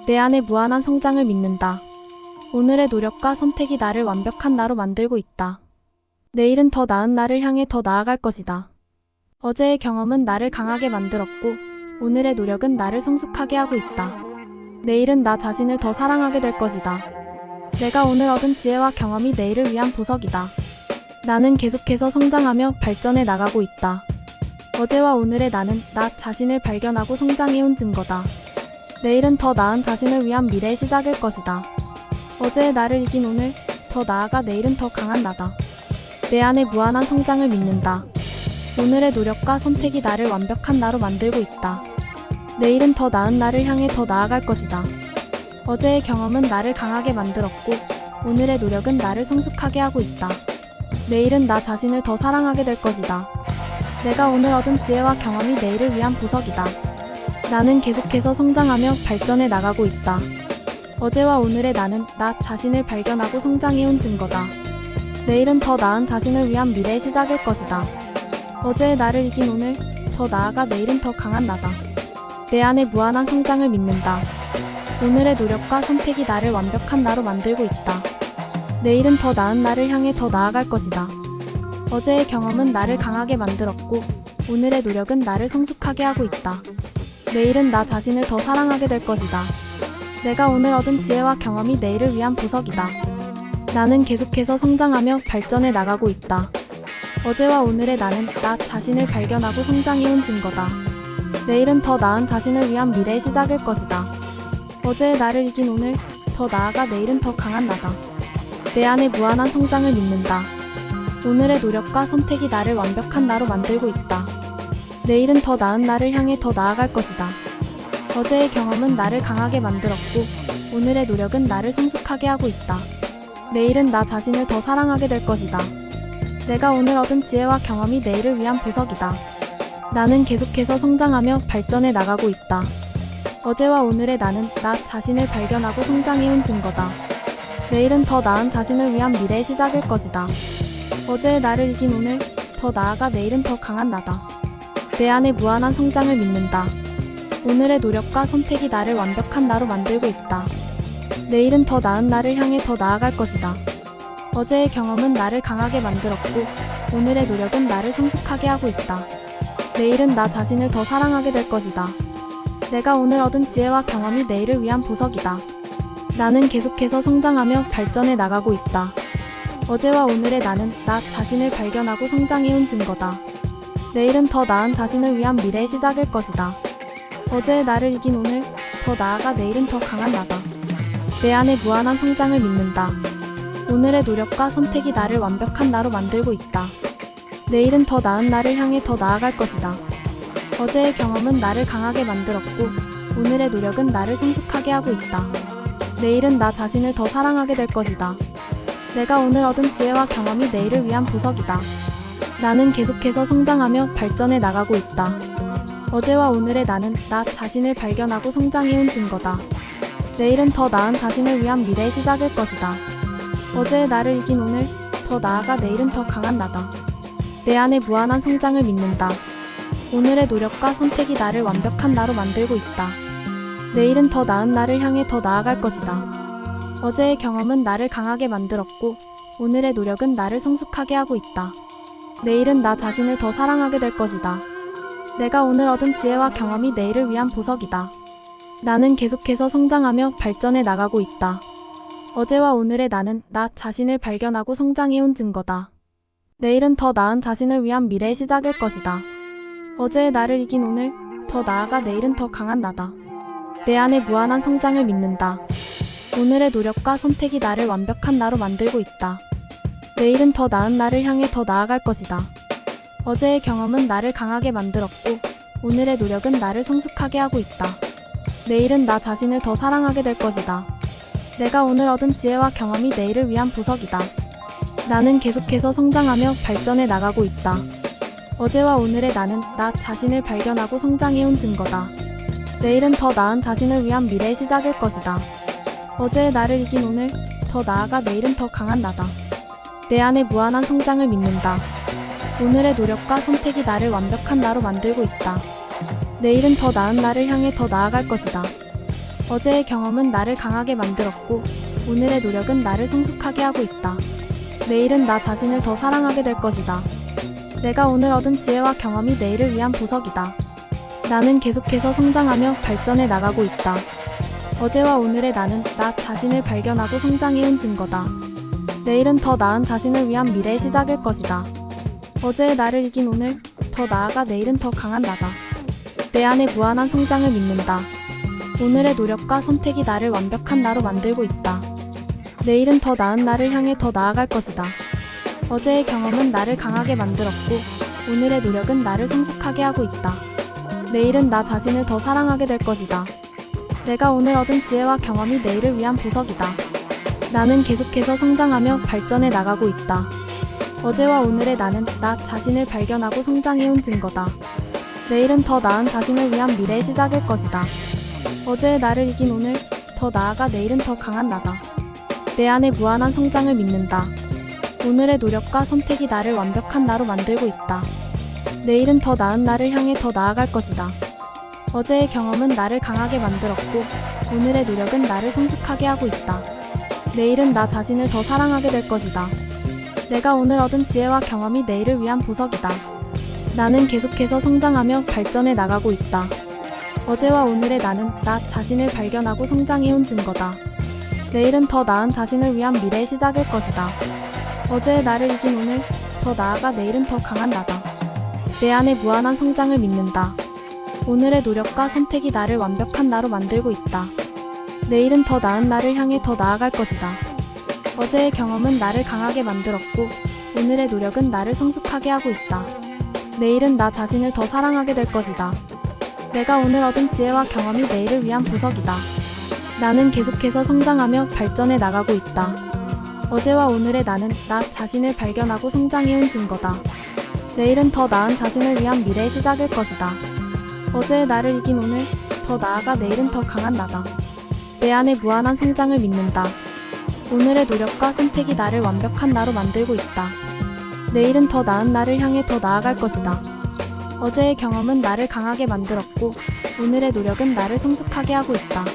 내 안의 무한한 성장을 믿는다. 오늘의 노력과 선택이 나를 완벽한 나로 만들고 있다. 내일은 더 나은 나를 향해 더 나아갈 것이다. 어제의 경험은 나를 강하게 만들었고, 오늘의 노력은 나를 성숙하게 하고 있다. 내일은 나 자신을 더 사랑하게 될 것이다. 내가 오늘 얻은 지혜와 경험이 내일을 위한 보석이다. 나는 계속해서 성장하며 발전해 나가고 있다. 어제와 오늘의 나는 나 자신을 발견하고 성장해온 증거다. 내일은 더 나은 자신을 위한 미래의 시작일 것이다. 어제의 나를 이긴 오늘, 더 나아가 내일은 더 강한 나다. 내 안의 무한한 성장을 믿는다. 오늘의 노력과 선택이 나를 완벽한 나로 만들고 있다. 내일은 더 나은 나를 향해 더 나아갈 것이다. 어제의 경험은 나를 강하게 만들었고, 오늘의 노력은 나를 성숙하게 하고 있다. 내일은 나 자신을 더 사랑하게 될 것이다. 내가 오늘 얻은 지혜와 경험이 내일을 위한 보석이다. 나는 계속해서 성장하며 발전해 나가고 있다. 어제와 오늘의 나는 나 자신을 발견하고 성장해온 증거다. 내일은 더 나은 자신을 위한 미래의 시작일 것이다. 어제의 나를 이긴 오늘, 더 나아가 내일은 더 강한 나다. 내 안의 무한한 성장을 믿는다. 오늘의 노력과 선택이 나를 완벽한 나로 만들고 있다. 내일은 더 나은 나를 향해 더 나아갈 것이다. 어제의 경험은 나를 강하게 만들었고, 오늘의 노력은 나를 성숙하게 하고 있다. 내일은 나 자신을 더 사랑하게 될 것이다. 내가 오늘 얻은 지혜와 경험이 내일을 위한 보석이다. 나는 계속해서 성장하며 발전해 나가고 있다. 어제와 오늘의 나는 나 자신을 발견하고 성장해온 증거다. 내일은 더 나은 자신을 위한 미래의 시작일 것이다. 어제의 나를 이긴 오늘, 더 나아가 내일은 더 강한 나다. 내 안의 무한한 성장을 믿는다. 오늘의 노력과 선택이 나를 완벽한 나로 만들고 있다. 내일은 더 나은 나를 향해 더 나아갈 것이다. 어제의 경험은 나를 강하게 만들었고, 오늘의 노력은 나를 성숙하게 하고 있다. 내일은 나 자신을 더 사랑하게 될 것이다. 내가 오늘 얻은 지혜와 경험이 내일을 위한 보석이다. 나는 계속해서 성장하며 발전해 나가고 있다. 어제와 오늘의 나는 나 자신을 발견하고 성장해온 증거다. 내일은 더 나은 자신을 위한 미래의 시작일 것이다. 어제의 나를 이긴 오늘, 더 나아가 내일은 더 강한 나다. 내 안의 무한한 성장을 믿는다. 오늘의 노력과 선택이 나를 완벽한 나로 만들고 있다. 내일은 더 나은 나를 향해 더 나아갈 것이다. 어제의 경험은 나를 강하게 만들었고, 오늘의 노력은 나를 성숙하게 하고 있다. 내일은 나 자신을 더 사랑하게 될 것이다. 내가 오늘 얻은 지혜와 경험이 내일을 위한 보석이다. 나는 계속해서 성장하며 발전해 나가고 있다. 어제와 오늘의 나는 나 자신을 발견하고 성장해온 증거다. 내일은 더 나은 자신을 위한 미래의 시작일 것이다. 어제의 나를 이긴 오늘, 더 나아가 내일은 더 강한 나다. 내 안의 무한한 성장을 믿는다. 오늘의 노력과 선택이 나를 완벽한 나로 만들고 있다. 내일은 더 나은 나를 향해 더 나아갈 것이다. 어제의 경험은 나를 강하게 만들었고, 오늘의 노력은 나를 성숙하게 하고 있다. 내일은 나 자신을 더 사랑하게 될 것이다. 내가 오늘 얻은 지혜와 경험이 내일을 위한 보석이다. 나는 계속해서 성장하며 발전해 나가고 있다. 어제와 오늘의 나는 나 자신을 발견하고 성장해온 증거다. 내일은 더 나은 자신을 위한 미래의 시작일 것이다. 어제의 나를 이긴 오늘, 더 나아가 내일은 더 강한 나다. 내 안의 무한한 성장을 믿는다. 오늘의 노력과 선택이 나를 완벽한 나로 만들고 있다. 내일은 더 나은 나를 향해 더 나아갈 것이다. 어제의 경험은 나를 강하게 만들었고, 오늘의 노력은 나를 성숙하게 하고 있다. 내일은 나 자신을 더 사랑하게 될 것이다. 내가 오늘 얻은 지혜와 경험이 내일을 위한 보석이다. 나는 계속해서 성장하며 발전해 나가고 있다. 어제와 오늘의 나는 나 자신을 발견하고 성장해온 증거다. 내일은 더 나은 자신을 위한 미래의 시작일 것이다. 어제의 나를 이긴 오늘, 더 나아가 내일은 더 강한 나다. 내 안의 무한한 성장을 믿는다. 오늘의 노력과 선택이 나를 완벽한 나로 만들고 있다. 내일은 더 나은 나를 향해 더 나아갈 것이다. 어제의 경험은 나를 강하게 만들었고, 오늘의 노력은 나를 성숙하게 하고 있다. 내일은 나 자신을 더 사랑하게 될 것이다. 내가 오늘 얻은 지혜와 경험이 내일을 위한 보석이다. 나는 계속해서 성장하며 발전해 나가고 있다. 어제와 오늘의 나는 나 자신을 발견하고 성장해온 증거다. 내일은 더 나은 자신을 위한 미래의 시작일 것이다. 어제의 나를 이긴 오늘, 더 나아가 내일은 더 강한 나다. 내 안의 무한한 성장을 믿는다. 오늘의 노력과 선택이 나를 완벽한 나로 만들고 있다. 내일은 더 나은 나를 향해 더 나아갈 것이다. 어제의 경험은 나를 강하게 만들었고, 오늘의 노력은 나를 성숙하게 하고 있다. 내일은 나 자신을 더 사랑하게 될 것이다. 내가 오늘 얻은 지혜와 경험이 내일을 위한 보석이다. 나는 계속해서 성장하며 발전해 나가고 있다. 어제와 오늘의 나는 나 자신을 발견하고 성장해온 증거다. 내일은 더 나은 자신을 위한 미래의 시작일 것이다. 어제의 나를 이긴 오늘, 더 나아가 내일은 더 강한 나다. 내 안의 무한한 성장을 믿는다. 오늘의 노력과 선택이 나를 완벽한 나로 만들고 있다. 내일은 더 나은 나를 향해 더 나아갈 것이다. 어제의 경험은 나를 강하게 만들었고, 오늘의 노력은 나를 성숙하게 하고 있다. 내일은 나 자신을 더 사랑하게 될 것이다. 내가 오늘 얻은 지혜와 경험이 내일을 위한 보석이다. 나는 계속해서 성장하며 발전해 나가고 있다. 어제와 오늘의 나는 나 자신을 발견하고 성장해온 증거다. 내일은 더 나은 자신을 위한 미래의 시작일 것이다. 어제의 나를 이긴 오늘, 더 나아가 내일은 더 강한 나다. 내 안의 무한한 성장을 믿는다. 오늘의 노력과 선택이 나를 완벽한 나로 만들고 있다. 내일은 더 나은 나를 향해 더 나아갈 것이다. 어제의 경험은 나를 강하게 만들었고, 오늘의 노력은 나를 성숙하게 하고 있다. 내일은 나 자신을 더 사랑하게 될 것이다. 내가 오늘 얻은 지혜와 경험이 내일을 위한 보석이다. 나는 계속해서 성장하며 발전해 나가고 있다. 어제와 오늘의 나는 나 자신을 발견하고 성장해온 증거다. 내일은 더 나은 자신을 위한 미래의 시작일 것이다. 어제의 나를 이긴 오늘, 더 나아가 내일은 더 강한 나다. 내 안에 무한한 성장을 믿는다. 오늘의 노력과 선택이 나를 완벽한 나로 만들고 있다. 내일은 더 나은 나를 향해 더 나아갈 것이다. 어제의 경험은 나를 강하게 만들었고, 오늘의 노력은 나를 성숙하게 하고 있다. 내일은 나 자신을 더 사랑하게 될 것이다. 내가 오늘 얻은 지혜와 경험이 내일을 위한 보석이다. 나는 계속해서 성장하며 발전해 나가고 있다. 어제와 오늘의 나는 나 자신을 발견하고 성장해온 증거다. 내일은 더 나은 자신을 위한 미래의 시작일 것이다. 어제의 나를 이긴 오늘, 더 나아가 내일은 더 강한 나다. 내 안에 무한한 성장을 믿는다. 오늘의 노력과 선택이 나를 완벽한 나로 만들고 있다. 내일은 더 나은 나를 향해 더 나아갈 것이다. 어제의 경험은 나를 강하게 만들었고, 오늘의 노력은 나를 성숙하게 하고 있다.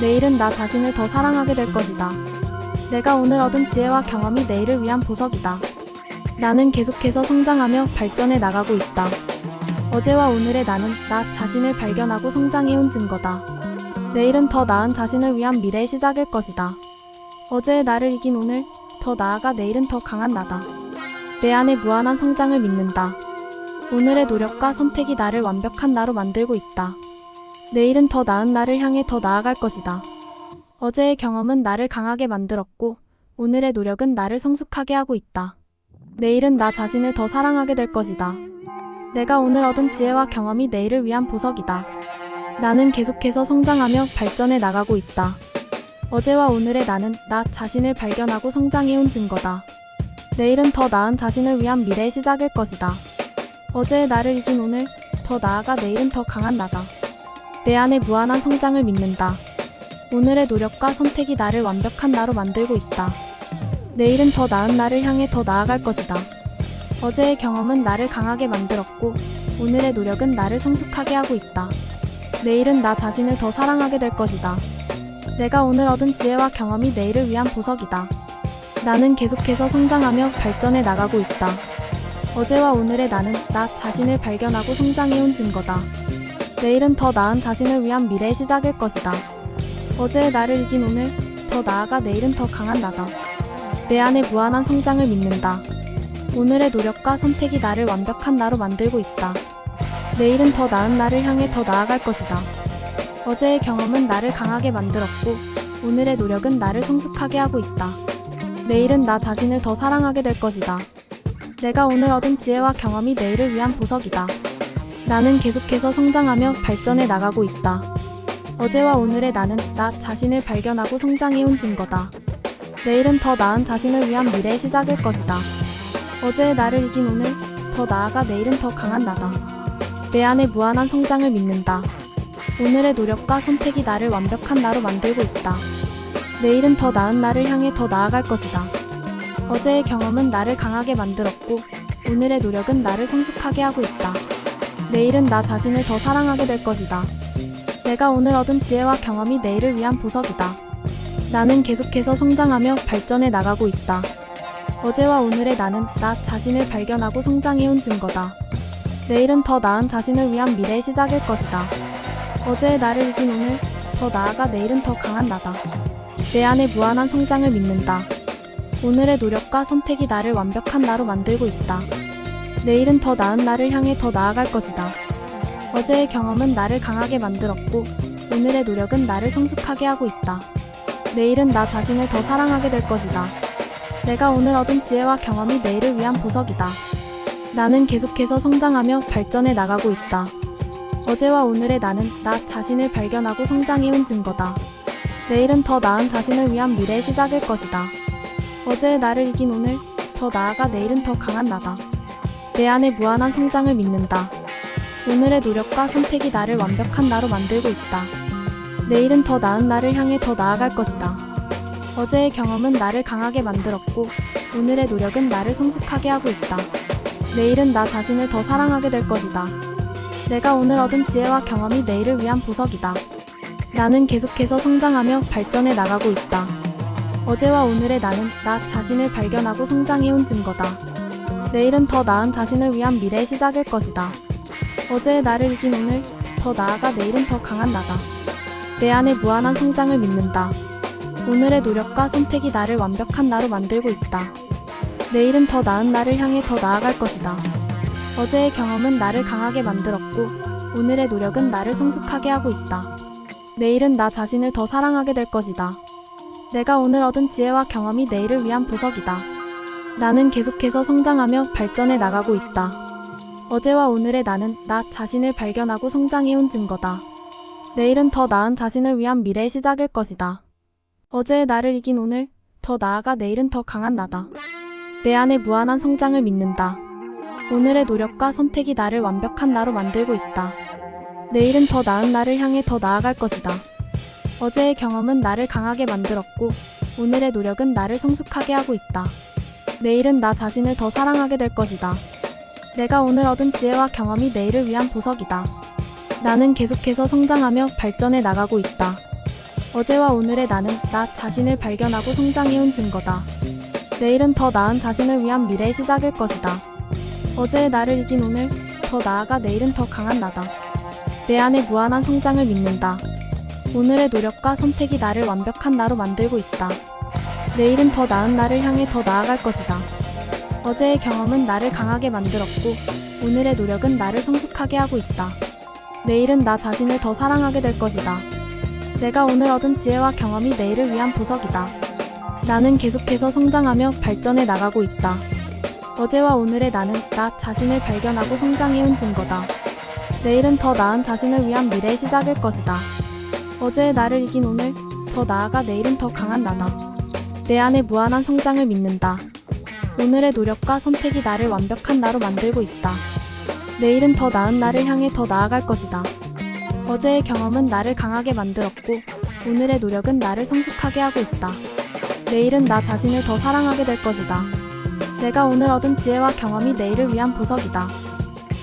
내일은 나 자신을 더 사랑하게 될 것이다. 내가 오늘 얻은 지혜와 경험이 내일을 위한 보석이다. 나는 계속해서 성장하며 발전해 나가고 있다. 어제와 오늘의 나는 나 자신을 발견하고 성장해온 증거다. 내일은 더 나은 자신을 위한 미래의 시작일 것이다. 어제의 나를 이긴 오늘, 더 나아가 내일은 더 강한 나다. 내 안에 무한한 성장을 믿는다. 오늘의 노력과 선택이 나를 완벽한 나로 만들고 있다. 내일은 더 나은 나를 향해 더 나아갈 것이다. 어제의 경험은 나를 강하게 만들었고, 오늘의 노력은 나를 성숙하게 하고 있다. 내일은 나 자신을 더 사랑하게 될 것이다. 내가 오늘 얻은 지혜와 경험이 내일을 위한 보석이다. 나는 계속해서 성장하며 발전해 나가고 있다. 어제와 오늘의 나는 나 자신을 발견하고 성장해온 증거다. 내일은 더 나은 자신을 위한 미래의 시작일 것이다. 어제의 나를 이긴 오늘, 더 나아가 내일은 더 강한 나다. 내 안에 무한한 성장을 믿는다. 오늘의 노력과 선택이 나를 완벽한 나로 만들고 있다. 내일은 더 나은 나를 향해 더 나아갈 것이다. 어제의 경험은 나를 강하게 만들었고, 오늘의 노력은 나를 성숙하게 하고 있다. 내일은 나 자신을 더 사랑하게 될 것이다. 내가 오늘 얻은 지혜와 경험이 내일을 위한 보석이다. 나는 계속해서 성장하며 발전해 나가고 있다. 어제와 오늘의 나는 나 자신을 발견하고 성장해온 증거다. 내일은 더 나은 자신을 위한 미래의 시작일 것이다. 어제의 나를 이긴 오늘, 더 나아가 내일은 더 강한 나다. 내 안에 무한한 성장을 믿는다. 오늘의 노력과 선택이 나를 완벽한 나로 만들고 있다. 내일은 더 나은 나를 향해 더 나아갈 것이다. 어제의 경험은 나를 강하게 만들었고, 오늘의 노력은 나를 성숙하게 하고 있다. 내일은 나 자신을 더 사랑하게 될 것이다. 내가 오늘 얻은 지혜와 경험이 내일을 위한 보석이다. 나는 계속해서 성장하며 발전해 나가고 있다. 어제와 오늘의 나는 나 자신을 발견하고 성장해온 증거다. 내일은 더 나은 자신을 위한 미래의 시작일 것이다. 어제의 나를 이긴 오늘, 더 나아가 내일은 더 강한 나다. 내 안에 무한한 성장을 믿는다. 오늘의 노력과 선택이 나를 완벽한 나로 만들고 있다. 내일은 더 나은 나를 향해 더 나아갈 것이다. 어제의 경험은 나를 강하게 만들었고, 오늘의 노력은 나를 성숙하게 하고 있다. 내일은 나 자신을 더 사랑하게 될 것이다. 내가 오늘 얻은 지혜와 경험이 내일을 위한 보석이다. 나는 계속해서 성장하며 발전해 나가고 있다. 어제와 오늘의 나는 나 자신을 발견하고 성장해온 증거다. 내일은 더 나은 자신을 위한 미래의 시작일 것이다. 어제의 나를 이긴 오늘, 더 나아가 내일은 더 강한 나다. 내 안에 무한한 성장을 믿는다. 오늘의 노력과 선택이 나를 완벽한 나로 만들고 있다. 내일은 더 나은 나를 향해 더 나아갈 것이다. 어제의 경험은 나를 강하게 만들었고, 오늘의 노력은 나를 성숙하게 하고 있다. 내일은 나 자신을 더 사랑하게 될 것이다. 내가 오늘 얻은 지혜와 경험이 내일을 위한 보석이다. 나는 계속해서 성장하며 발전해 나가고 있다. 어제와 오늘의 나는 나 자신을 발견하고 성장해온 증거다. 내일은 더 나은 자신을 위한 미래의 시작일 것이다. 어제의 나를 이긴 오늘, 더 나아가 내일은 더 강한 나다. 내 안에 무한한 성장을 믿는다. 오늘의 노력과 선택이 나를 완벽한 나로 만들고 있다. 내일은 더 나은 나를 향해 더 나아갈 것이다. 어제의 경험은 나를 강하게 만들었고, 오늘의 노력은 나를 성숙하게 하고 있다. 내일은 나 자신을 더 사랑하게 될 것이다. 내가 오늘 얻은 지혜와 경험이 내일을 위한 보석이다. 나는 계속해서 성장하며 발전해 나가고 있다. 어제와 오늘의 나는 나 자신을 발견하고 성장해온 증거다. 내일은 더 나은 자신을 위한 미래의 시작일 것이다. 어제의 나를 이긴 오늘, 더 나아가 내일은 더 강한 나다. 내 안의 무한한 성장을 믿는다. 오늘의 노력과 선택이 나를 완벽한 나로 만들고 있다. 내일은 더 나은 나를 향해 더 나아갈 것이다. 어제의 경험은 나를 강하게 만들었고, 오늘의 노력은 나를 성숙하게 하고 있다. 내일은 나 자신을 더 사랑하게 될 것이다. 내가 오늘 얻은 지혜와 경험이 내일을 위한 보석이다. 나는 계속해서 성장하며 발전해 나가고 있다. 어제와 오늘의 나는 나 자신을 발견하고 성장해온 증거다. 내일은 더 나은 자신을 위한 미래의 시작일 것이다. 어제의 나를 이긴 오늘, 더 나아가 내일은 더 강한 나다. 내 안의 무한한 성장을 믿는다. 오늘의 노력과 선택이 나를 완벽한 나로 만들고 있다. 내일은 더 나은 나를 향해 더 나아갈 것이다. 어제의 경험은 나를 강하게 만들었고, 오늘의 노력은 나를 성숙하게 하고 있다. 내일은 나 자신을 더 사랑하게 될 것이다. 내가 오늘 얻은 지혜와 경험이 내일을 위한 보석이다. 나는 계속해서 성장하며 발전해 나가고 있다. 어제와 오늘의 나는 나 자신을 발견하고 성장해온 증거다. 내일은 더 나은 자신을 위한 미래의 시작일 것이다. 어제의 나를 이긴 오늘, 더 나아가 내일은 더 강한 나다. 내 안의 무한한 성장을 믿는다. 오늘의 노력과 선택이 나를 완벽한 나로 만들고 있다. 내일은 더 나은 나를 향해 더 나아갈 것이다. 어제의 경험은 나를 강하게 만들었고, 오늘의 노력은 나를 성숙하게 하고 있다. 내일은 나 자신을 더 사랑하게 될 것이다. 내가 오늘 얻은 지혜와 경험이 내일을 위한 보석이다. 나는 계속해서 성장하며 발전해 나가고 있다. 어제와 오늘의 나는 나 자신을 발견하고 성장해온 증거다. 내일은 더 나은 자신을 위한 미래의 시작일 것이다. 어제의 나를 이긴 오늘, 더 나아가 내일은 더 강한 나다. 내 안의 무한한 성장을 믿는다. 오늘의 노력과 선택이 나를 완벽한 나로 만들고 있다. 내일은 더 나은 나를 향해 더 나아갈 것이다. 어제의 경험은 나를 강하게 만들었고, 오늘의 노력은 나를 성숙하게 하고 있다. 내일은 나 자신을 더 사랑하게 될 것이다. 내가 오늘 얻은 지혜와 경험이 내일을 위한 보석이다.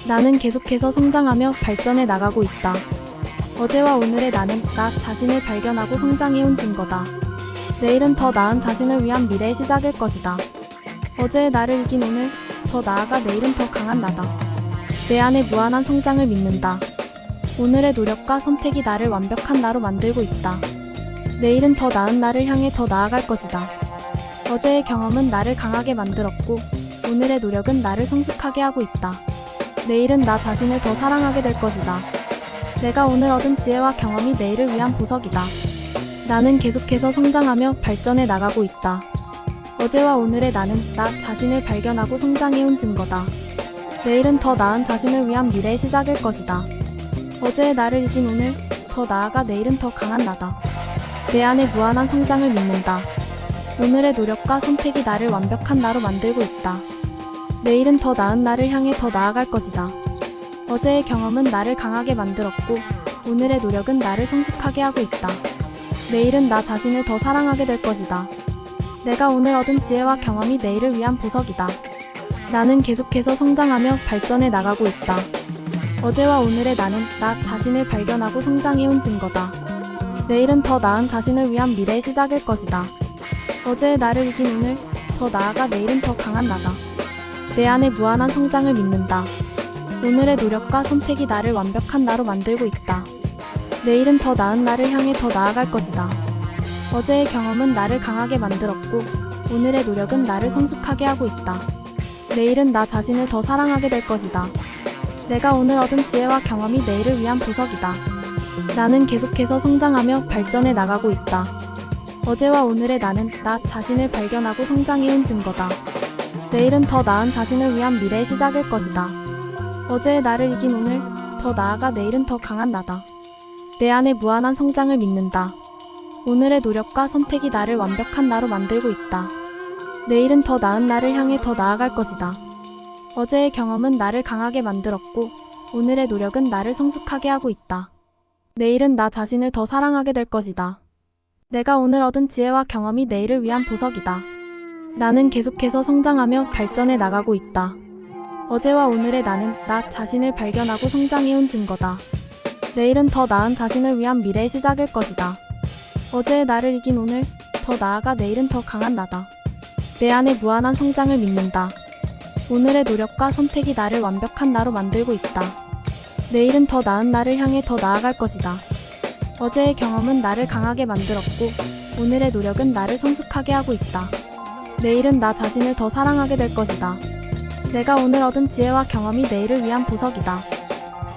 나는 계속해서 성장하며 발전해 나가고 있다. 어제와 오늘의 나는 나 자신을 발견하고 성장해온 증거다. 내일은 더 나은 자신을 위한 미래의 시작일 것이다. 어제의 나를 이긴 오늘, 더 나아가 내일은 더 강한 나다. 내 안의 무한한 성장을 믿는다. 오늘의 노력과 선택이 나를 완벽한 나로 만들고 있다. 내일은 더 나은 나를 향해 더 나아갈 것이다. 어제의 경험은 나를 강하게 만들었고, 오늘의 노력은 나를 성숙하게 하고 있다. 내일은 나 자신을 더 사랑하게 될 것이다. 내가 오늘 얻은 지혜와 경험이 내일을 위한 보석이다. 나는 계속해서 성장하며 발전해 나가고 있다. 어제와 오늘의 나는 나 자신을 발견하고 성장해온 증거다. 내일은 더 나은 자신을 위한 미래의 시작일 것이다. 어제의 나를 이긴 오늘, 더 나아가 내일은 더 강한 나다. 내 안의 무한한 성장을 믿는다. 오늘의 노력과 선택이 나를 완벽한 나로 만들고 있다. 내일은 더 나은 나를 향해 더 나아갈 것이다. 어제의 경험은 나를 강하게 만들었고, 오늘의 노력은 나를 성숙하게 하고 있다. 내일은 나 자신을 더 사랑하게 될 것이다. 내가 오늘 얻은 지혜와 경험이 내일을 위한 보석이다. 나는 계속해서 성장하며 발전해 나가고 있다. 어제와 오늘의 나는 나 자신을 발견하고 성장해온 증거다. 내일은 더 나은 자신을 위한 미래의 시작일 것이다. 어제의 나를 이긴 오늘, 더 나아가 내일은 더 강한 나다. 내 안의 무한한 성장을 믿는다. 오늘의 노력과 선택이 나를 완벽한 나로 만들고 있다. 내일은 더 나은 나를 향해 더 나아갈 것이다. 어제의 경험은 나를 강하게 만들었고, 오늘의 노력은 나를 성숙하게 하고 있다. 내일은 나 자신을 더 사랑하게 될 것이다. 내가 오늘 얻은 지혜와 경험이 내일을 위한 보석이다. 나는 계속해서 성장하며 발전해 나가고 있다. 어제와 오늘의 나는 나 자신을 발견하고 성장해온 증거다. 내일은 더 나은 자신을 위한 미래의 시작일 것이다. 어제의 나를 이긴 오늘, 더 나아가 내일은 더 강한 나다. 내 안의 무한한 성장을 믿는다. 오늘의 노력과 선택이 나를 완벽한 나로 만들고 있다. 내일은 더 나은 나를 향해 더 나아갈 것이다. 어제의 경험은 나를 강하게 만들었고, 오늘의 노력은 나를 성숙하게 하고 있다. 내일은 나 자신을 더 사랑하게 될 것이다. 내가 오늘 얻은 지혜와 경험이 내일을 위한 보석이다. 나는 계속해서 성장하며 발전해 나가고 있다. 어제와 오늘의 나는 나 자신을 발견하고 성장해온 증거다. 내일은 더 나은 자신을 위한 미래의 시작일 것이다. 어제의 나를 이긴 오늘, 더 나아가 내일은 더 강한 나다. 내 안의 무한한 성장을 믿는다. 오늘의 노력과 선택이 나를 완벽한 나로 만들고 있다. 내일은 더 나은 나를 향해 더 나아갈 것이다. 어제의 경험은 나를 강하게 만들었고, 오늘의 노력은 나를 성숙하게 하고 있다. 내일은 나 자신을 더 사랑하게 될 것이다. 내가 오늘 얻은 지혜와 경험이 내일을 위한 보석이다.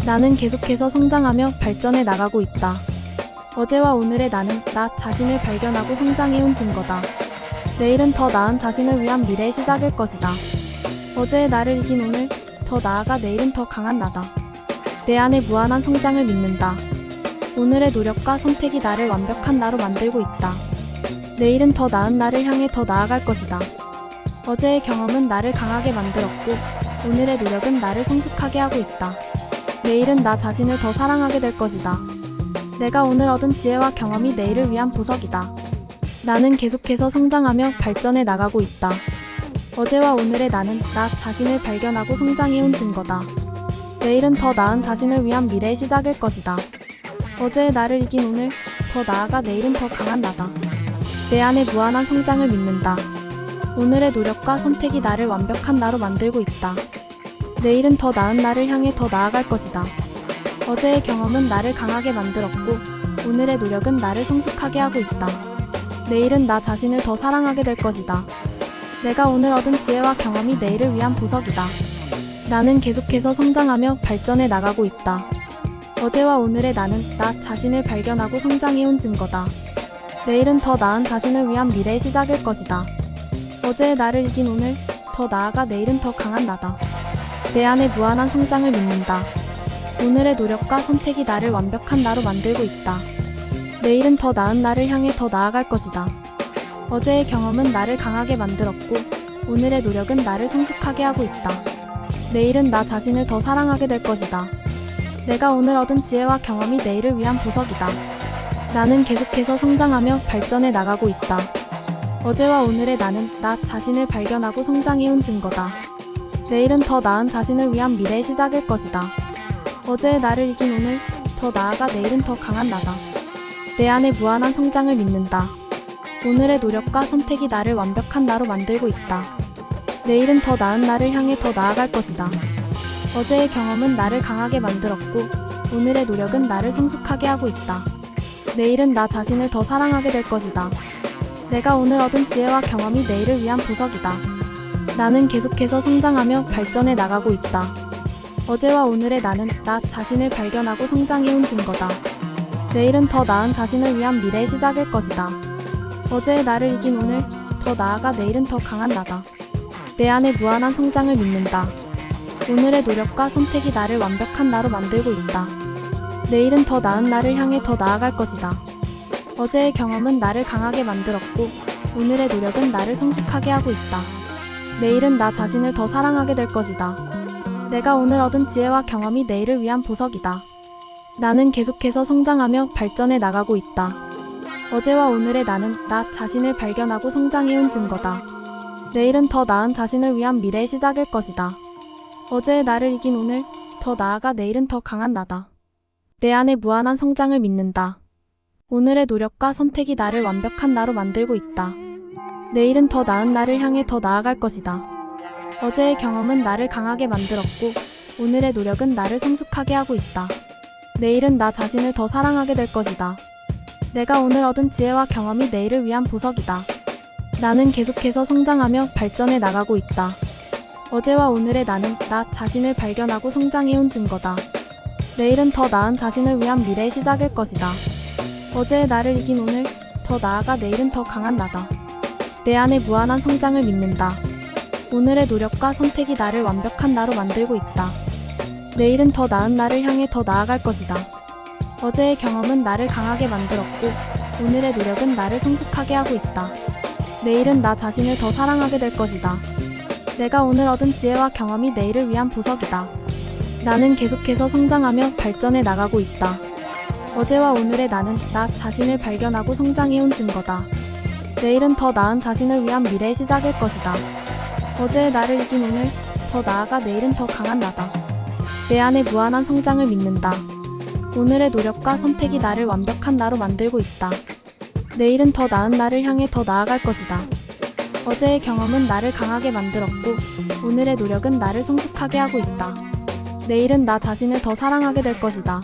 나는 계속해서 성장하며 발전해 나가고 있다. 어제와 오늘의 나는 나 자신을 발견하고 성장해온 증거다. 내일은 더 나은 자신을 위한 미래의 시작일 것이다. 어제의 나를 이긴 오늘, 더 나아가 내일은 더 강한 나다. 내 안의 무한한 성장을 믿는다. 오늘의 노력과 선택이 나를 완벽한 나로 만들고 있다. 내일은 더 나은 나를 향해 더 나아갈 것이다. 어제의 경험은 나를 강하게 만들었고, 오늘의 노력은 나를 성숙하게 하고 있다. 내일은 나 자신을 더 사랑하게 될 것이다. 내가 오늘 얻은 지혜와 경험이 내일을 위한 보석이다. 나는 계속해서 성장하며 발전해 나가고 있다. 어제와 오늘의 나는 나 자신을 발견하고 성장해온 증거다. 내일은 더 나은 자신을 위한 미래의 시작일 것이다. 어제의 나를 이긴 오늘, 더 나아가 내일은 더 강한 나다. 내 안의 무한한 성장을 믿는다. 오늘의 노력과 선택이 나를 완벽한 나로 만들고 있다. 내일은 더 나은 나를 향해 더 나아갈 것이다. 어제의 경험은 나를 강하게 만들었고, 오늘의 노력은 나를 성숙하게 하고 있다. 내일은 나 자신을 더 사랑하게 될 것이다. 내가 오늘 얻은 지혜와 경험이 내일을 위한 보석이다. 나는 계속해서 성장하며 발전해 나가고 있다. 어제와 오늘의 나는 나 자신을 발견하고 성장해온 증거다. 내일은 더 나은 자신을 위한 미래의 시작일 것이다. 어제의 나를 이긴 오늘, 더 나아가 내일은 더 강한 나다. 내 안의 무한한 성장을 믿는다. 오늘의 노력과 선택이 나를 완벽한 나로 만들고 있다. 내일은 더 나은 나를 향해 더 나아갈 것이다. 어제의 경험은 나를 강하게 만들었고, 오늘의 노력은 나를 성숙하게 하고 있다. 내일은 나 자신을 더 사랑하게 될 것이다. 내가 오늘 얻은 지혜와 경험이 내일을 위한 보석이다. 나는 계속해서 성장하며 발전해 나가고 있다. 어제와 오늘의 나는 나 자신을 발견하고 성장해온 증거다. 내일은 더 나은 자신을 위한 미래의 시작일 것이다. 어제의 나를 이긴 오늘, 더 나아가 내일은 더 강한 나다. 내 안의 무한한 성장을 믿는다. 오늘의 노력과 선택이 나를 완벽한 나로 만들고 있다. 내일은 더 나은 나를 향해 더 나아갈 것이다. 어제의 경험은 나를 강하게 만들었고, 오늘의 노력은 나를 성숙하게 하고 있다. 내일은 나 자신을 더 사랑하게 될 것이다. 내가 오늘 얻은 지혜와 경험이 내일을 위한 보석이다. 나는 계속해서 성장하며 발전해 나가고 있다. 어제와 오늘의 나는 나 자신을 발견하고 성장해온 증거다. 내일은 더 나은 자신을 위한 미래의 시작일 것이다. 어제의 나를 이긴 오늘, 더 나아가 내일은 더 강한 나다. 내 안의 무한한 성장을 믿는다. 오늘의 노력과 선택이 나를 완벽한 나로 만들고 있다. 내일은 더 나은 나를 향해 더 나아갈 것이다. 어제의 경험은 나를 강하게 만들었고, 오늘의 노력은 나를 성숙하게 하고 있다. 내일은 나 자신을 더 사랑하게 될 것이다. 내가 오늘 얻은 지혜와 경험이 내일을 위한 보석이다. 나는 계속해서 성장하며 발전해 나가고 있다. 어제와 오늘의 나는 나 자신을 발견하고 성장해온 증거다. 내일은 더 나은 자신을 위한 미래의 시작일 것이다. 어제의 나를 이긴 오늘, 더 나아가 내일은 더 강한 나다. 내 안의 무한한 성장을 믿는다. 오늘의 노력과 선택이 나를 완벽한 나로 만들고 있다. 내일은 더 나은 나를 향해 더 나아갈 것이다. 어제의 경험은 나를 강하게 만들었고, 오늘의 노력은 나를 성숙하게 하고 있다. 내일은 나 자신을 더 사랑하게 될 것이다. 내가 오늘 얻은 지혜와 경험이 내일을 위한 보석이다. 나는 계속해서 성장하며 발전해 나가고 있다. 어제와 오늘의 나는 나 자신을 발견하고 성장해온 증거다. 내일은 더 나은 자신을 위한 미래의 시작일 것이다. 어제의 나를 이긴 오늘, 더 나아가 내일은 더 강한 나다. 내 안의 무한한 성장을 믿는다. 오늘의 노력과 선택이 나를 완벽한 나로 만들고 있다. 내일은 더 나은 나를 향해 더 나아갈 것이다. 어제의 경험은 나를 강하게 만들었고, 오늘의 노력은 나를 성숙하게 하고 있다. 내일은 나 자신을 더 사랑하게 될 것이다. 내가 오늘 얻은 지혜와 경험이 내일을 위한 보석이다. 나는 계속해서 성장하며 발전해 나가고 있다. 어제와 오늘의 나는 나 자신을 발견하고 성장해온 증거다. 내일은 더 나은 자신을 위한 미래의 시작일 것이다. 어제의 나를 이긴 오늘, 더 나아가 내일은 더 강한 나다. 내 안의 무한한 성장을 믿는다. 오늘의 노력과 선택이 나를 완벽한 나로 만들고 있다. 내일은 더 나은 나를 향해 더 나아갈 것이다. 어제의 경험은 나를 강하게 만들었고, 오늘의 노력은 나를 성숙하게 하고 있다. 내일은 나 자신을 더 사랑하게 될 것이다.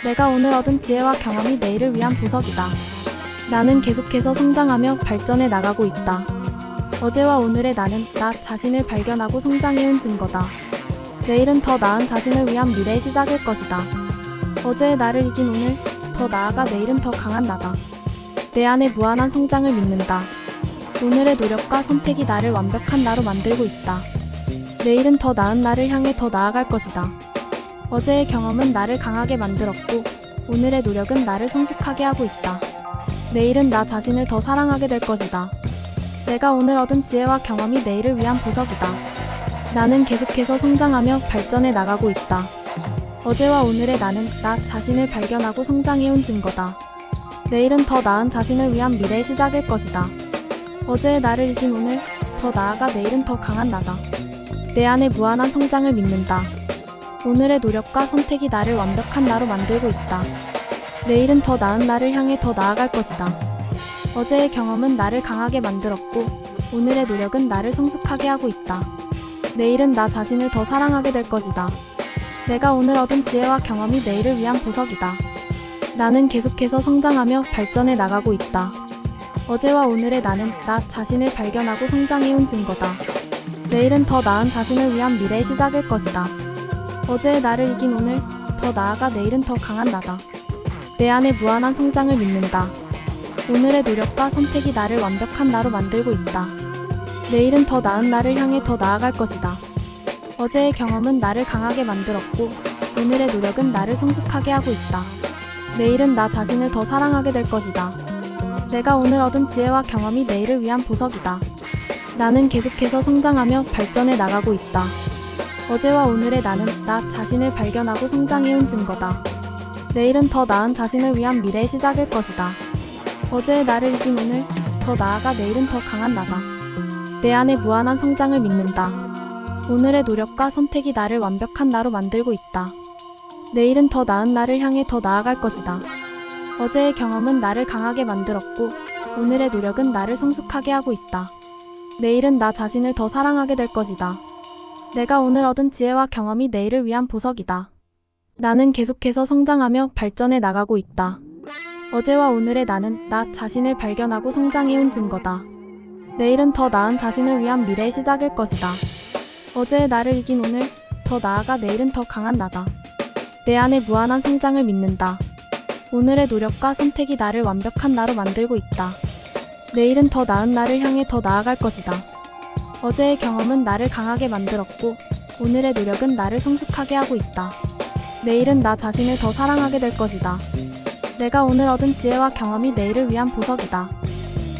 내가 오늘 얻은 지혜와 경험이 내일을 위한 보석이다. 나는 계속해서 성장하며 발전해 나가고 있다. 어제와 오늘의 나는 나 자신을 발견하고 성장해온 증거다. 내일은 더 나은 자신을 위한 미래의 시작일 것이다. 어제의 나를 이긴 오늘, 더 나아가 내일은 더 강한 나다. 내 안의 무한한 성장을 믿는다. 오늘의 노력과 선택이 나를 완벽한 나로 만들고 있다. 내일은 더 나은 나를 향해 더 나아갈 것이다. 어제의 경험은 나를 강하게 만들었고, 오늘의 노력은 나를 성숙하게 하고 있다. 내일은 나 자신을 더 사랑하게 될 것이다. 내가 오늘 얻은 지혜와 경험이 내일을 위한 보석이다. 나는 계속해서 성장하며 발전해 나가고 있다. 어제와 오늘의 나는 나 자신을 발견하고 성장해온 증거다. 내일은 더 나은 자신을 위한 미래의 시작일 것이다. 어제의 나를 이긴 오늘, 더 나아가 내일은 더 강한 나다. 내 안의 무한한 성장을 믿는다. 오늘의 노력과 선택이 나를 완벽한 나로 만들고 있다. 내일은 더 나은 나를 향해 더 나아갈 것이다. 어제의 경험은 나를 강하게 만들었고, 오늘의 노력은 나를 성숙하게 하고 있다. 내일은 나 자신을 더 사랑하게 될 것이다. 내가 오늘 얻은 지혜와 경험이 내일을 위한 보석이다. 나는 계속해서 성장하며 발전해 나가고 있다. 어제와 오늘의 나는 나 자신을 발견하고 성장해온 증거다. 내일은 더 나은 자신을 위한 미래의 시작일 것이다. 어제의 나를 이긴 오늘, 더 나아가 내일은 더 강한 나다. 내 안의 무한한 성장을 믿는다. 오늘의 노력과 선택이 나를 완벽한 나로 만들고 있다. 내일은 더 나은 나를 향해 더 나아갈 것이다. 어제의 경험은 나를 강하게 만들었고, 오늘의 노력은 나를 성숙하게 하고 있다. 내일은 나 자신을 더 사랑하게 될 것이다. 내가 오늘 얻은 지혜와 경험이 내일을 위한 보석이다. 나는 계속해서 성장하며 발전해 나가고 있다. 어제와 오늘의 나는 나 자신을 발견하고 성장해온 증거다. 내일은 더 나은 자신을 위한 미래의 시작일 것이다. 어제의 나를 이긴 오늘, 더 나아가 내일은 더 강한 나다. 내 안의 무한한 성장을 믿는다. 오늘의 노력과 선택이 나를 완벽한 나로 만들고 있다. 내일은 더 나은 나를 향해 더 나아갈 것이다. 어제의 경험은 나를 강하게 만들었고, 오늘의 노력은 나를 성숙하게 하고 있다. 내일은 나 자신을 더 사랑하게 될 것이다. 내가 오늘 얻은 지혜와 경험이 내일을 위한 보석이다. 나는 계속해서 성장하며 발전해 나가고 있다. 어제와 오늘의 나는 나 자신을 발견하고 성장해온 증거다. 내일은 더 나은 자신을 위한 미래의 시작일 것이다. 어제의 나를 이긴 오늘, 더 나아가 내일은 더 강한 나다. 내 안의 무한한 성장을 믿는다. 오늘의 노력과 선택이 나를 완벽한 나로 만들고 있다. 내일은 더 나은 나를 향해 더 나아갈 것이다. 어제의 경험은 나를 강하게 만들었고, 오늘의 노력은 나를 성숙하게 하고 있다. 내일은 나 자신을 더 사랑하게 될 것이다. 내가 오늘 얻은 지혜와 경험이 내일을 위한 보석이다.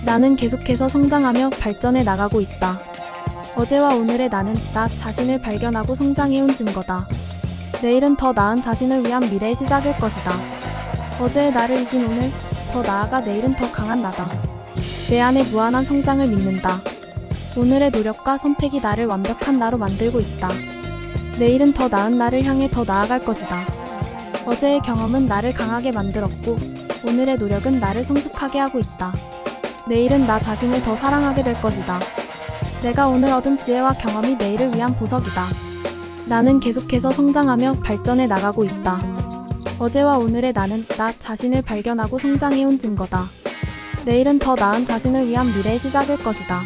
나는 계속해서 성장하며 발전해 나가고 있다. 어제와 오늘의 나는 나 자신을 발견하고 성장해온 증거다. 내일은 더 나은 자신을 위한 미래의 시작일 것이다. 어제의 나를 이긴 오늘, 더 나아가 내일은 더 강한 나다. 내 안의 무한한 성장을 믿는다. 오늘의 노력과 선택이 나를 완벽한 나로 만들고 있다. 내일은 더 나은 나를 향해 더 나아갈 것이다. 어제의 경험은 나를 강하게 만들었고, 오늘의 노력은 나를 성숙하게 하고 있다. 내일은 나 자신을 더 사랑하게 될 것이다. 내가 오늘 얻은 지혜와 경험이 내일을 위한 보석이다. 나는 계속해서 성장하며 발전해 나가고 있다. 어제와 오늘의 나는 나 자신을 발견하고 성장해온 증거다. 내일은 더 나은 자신을 위한 미래의 시작일 것이다.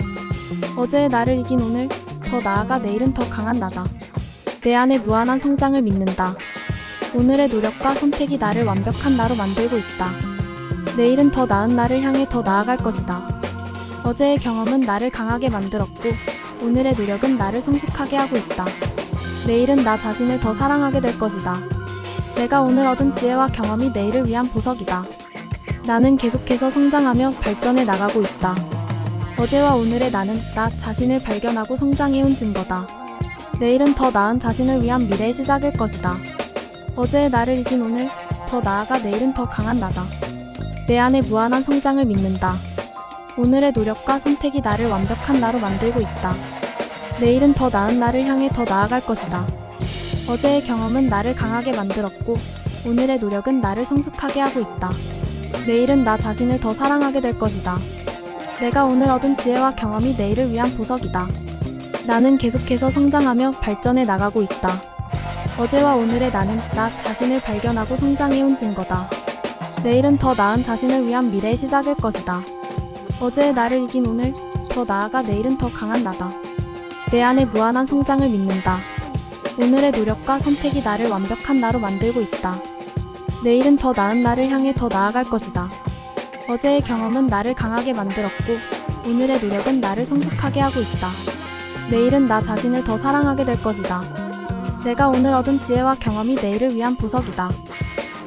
어제의 나를 이긴 오늘, 더 나아가 내일은 더 강한 나다. 내 안의 무한한 성장을 믿는다. 오늘의 노력과 선택이 나를 완벽한 나로 만들고 있다. 내일은 더 나은 나를 향해 더 나아갈 것이다. 어제의 경험은 나를 강하게 만들었고, 오늘의 노력은 나를 성숙하게 하고 있다. 내일은 나 자신을 더 사랑하게 될 것이다. 내가 오늘 얻은 지혜와 경험이 내일을 위한 보석이다. 나는 계속해서 성장하며 발전해 나가고 있다. 어제와 오늘의 나는 나 자신을 발견하고 성장해온 증거다. 내일은 더 나은 자신을 위한 미래의 시작일 것이다. 어제의 나를 이긴 오늘, 더 나아가 내일은 더 강한 나다. 내 안의 무한한 성장을 믿는다. 오늘의 노력과 선택이 나를 완벽한 나로 만들고 있다. 내일은 더 나은 나를 향해 더 나아갈 것이다. 어제의 경험은 나를 강하게 만들었고, 오늘의 노력은 나를 성숙하게 하고 있다. 내일은 나 자신을 더 사랑하게 될 것이다. 내가 오늘 얻은 지혜와 경험이 내일을 위한 보석이다. 나는 계속해서 성장하며 발전해 나가고 있다. 어제와 오늘의 나는 나 자신을 발견하고 성장해온 증거다. 내일은 더 나은 자신을 위한 미래의 시작일 것이다. 어제의 나를 이긴 오늘, 더 나아가 내일은 더 강한 나다. 내 안에 무한한 성장을 믿는다. 오늘의 노력과 선택이 나를 완벽한 나로 만들고 있다. 내일은 더 나은 나를 향해 더 나아갈 것이다. 어제의 경험은 나를 강하게 만들었고, 오늘의 노력은 나를 성숙하게 하고 있다. 내일은 나 자신을 더 사랑하게 될 것이다. 내가 오늘 얻은 지혜와 경험이 내일을 위한 보석이다.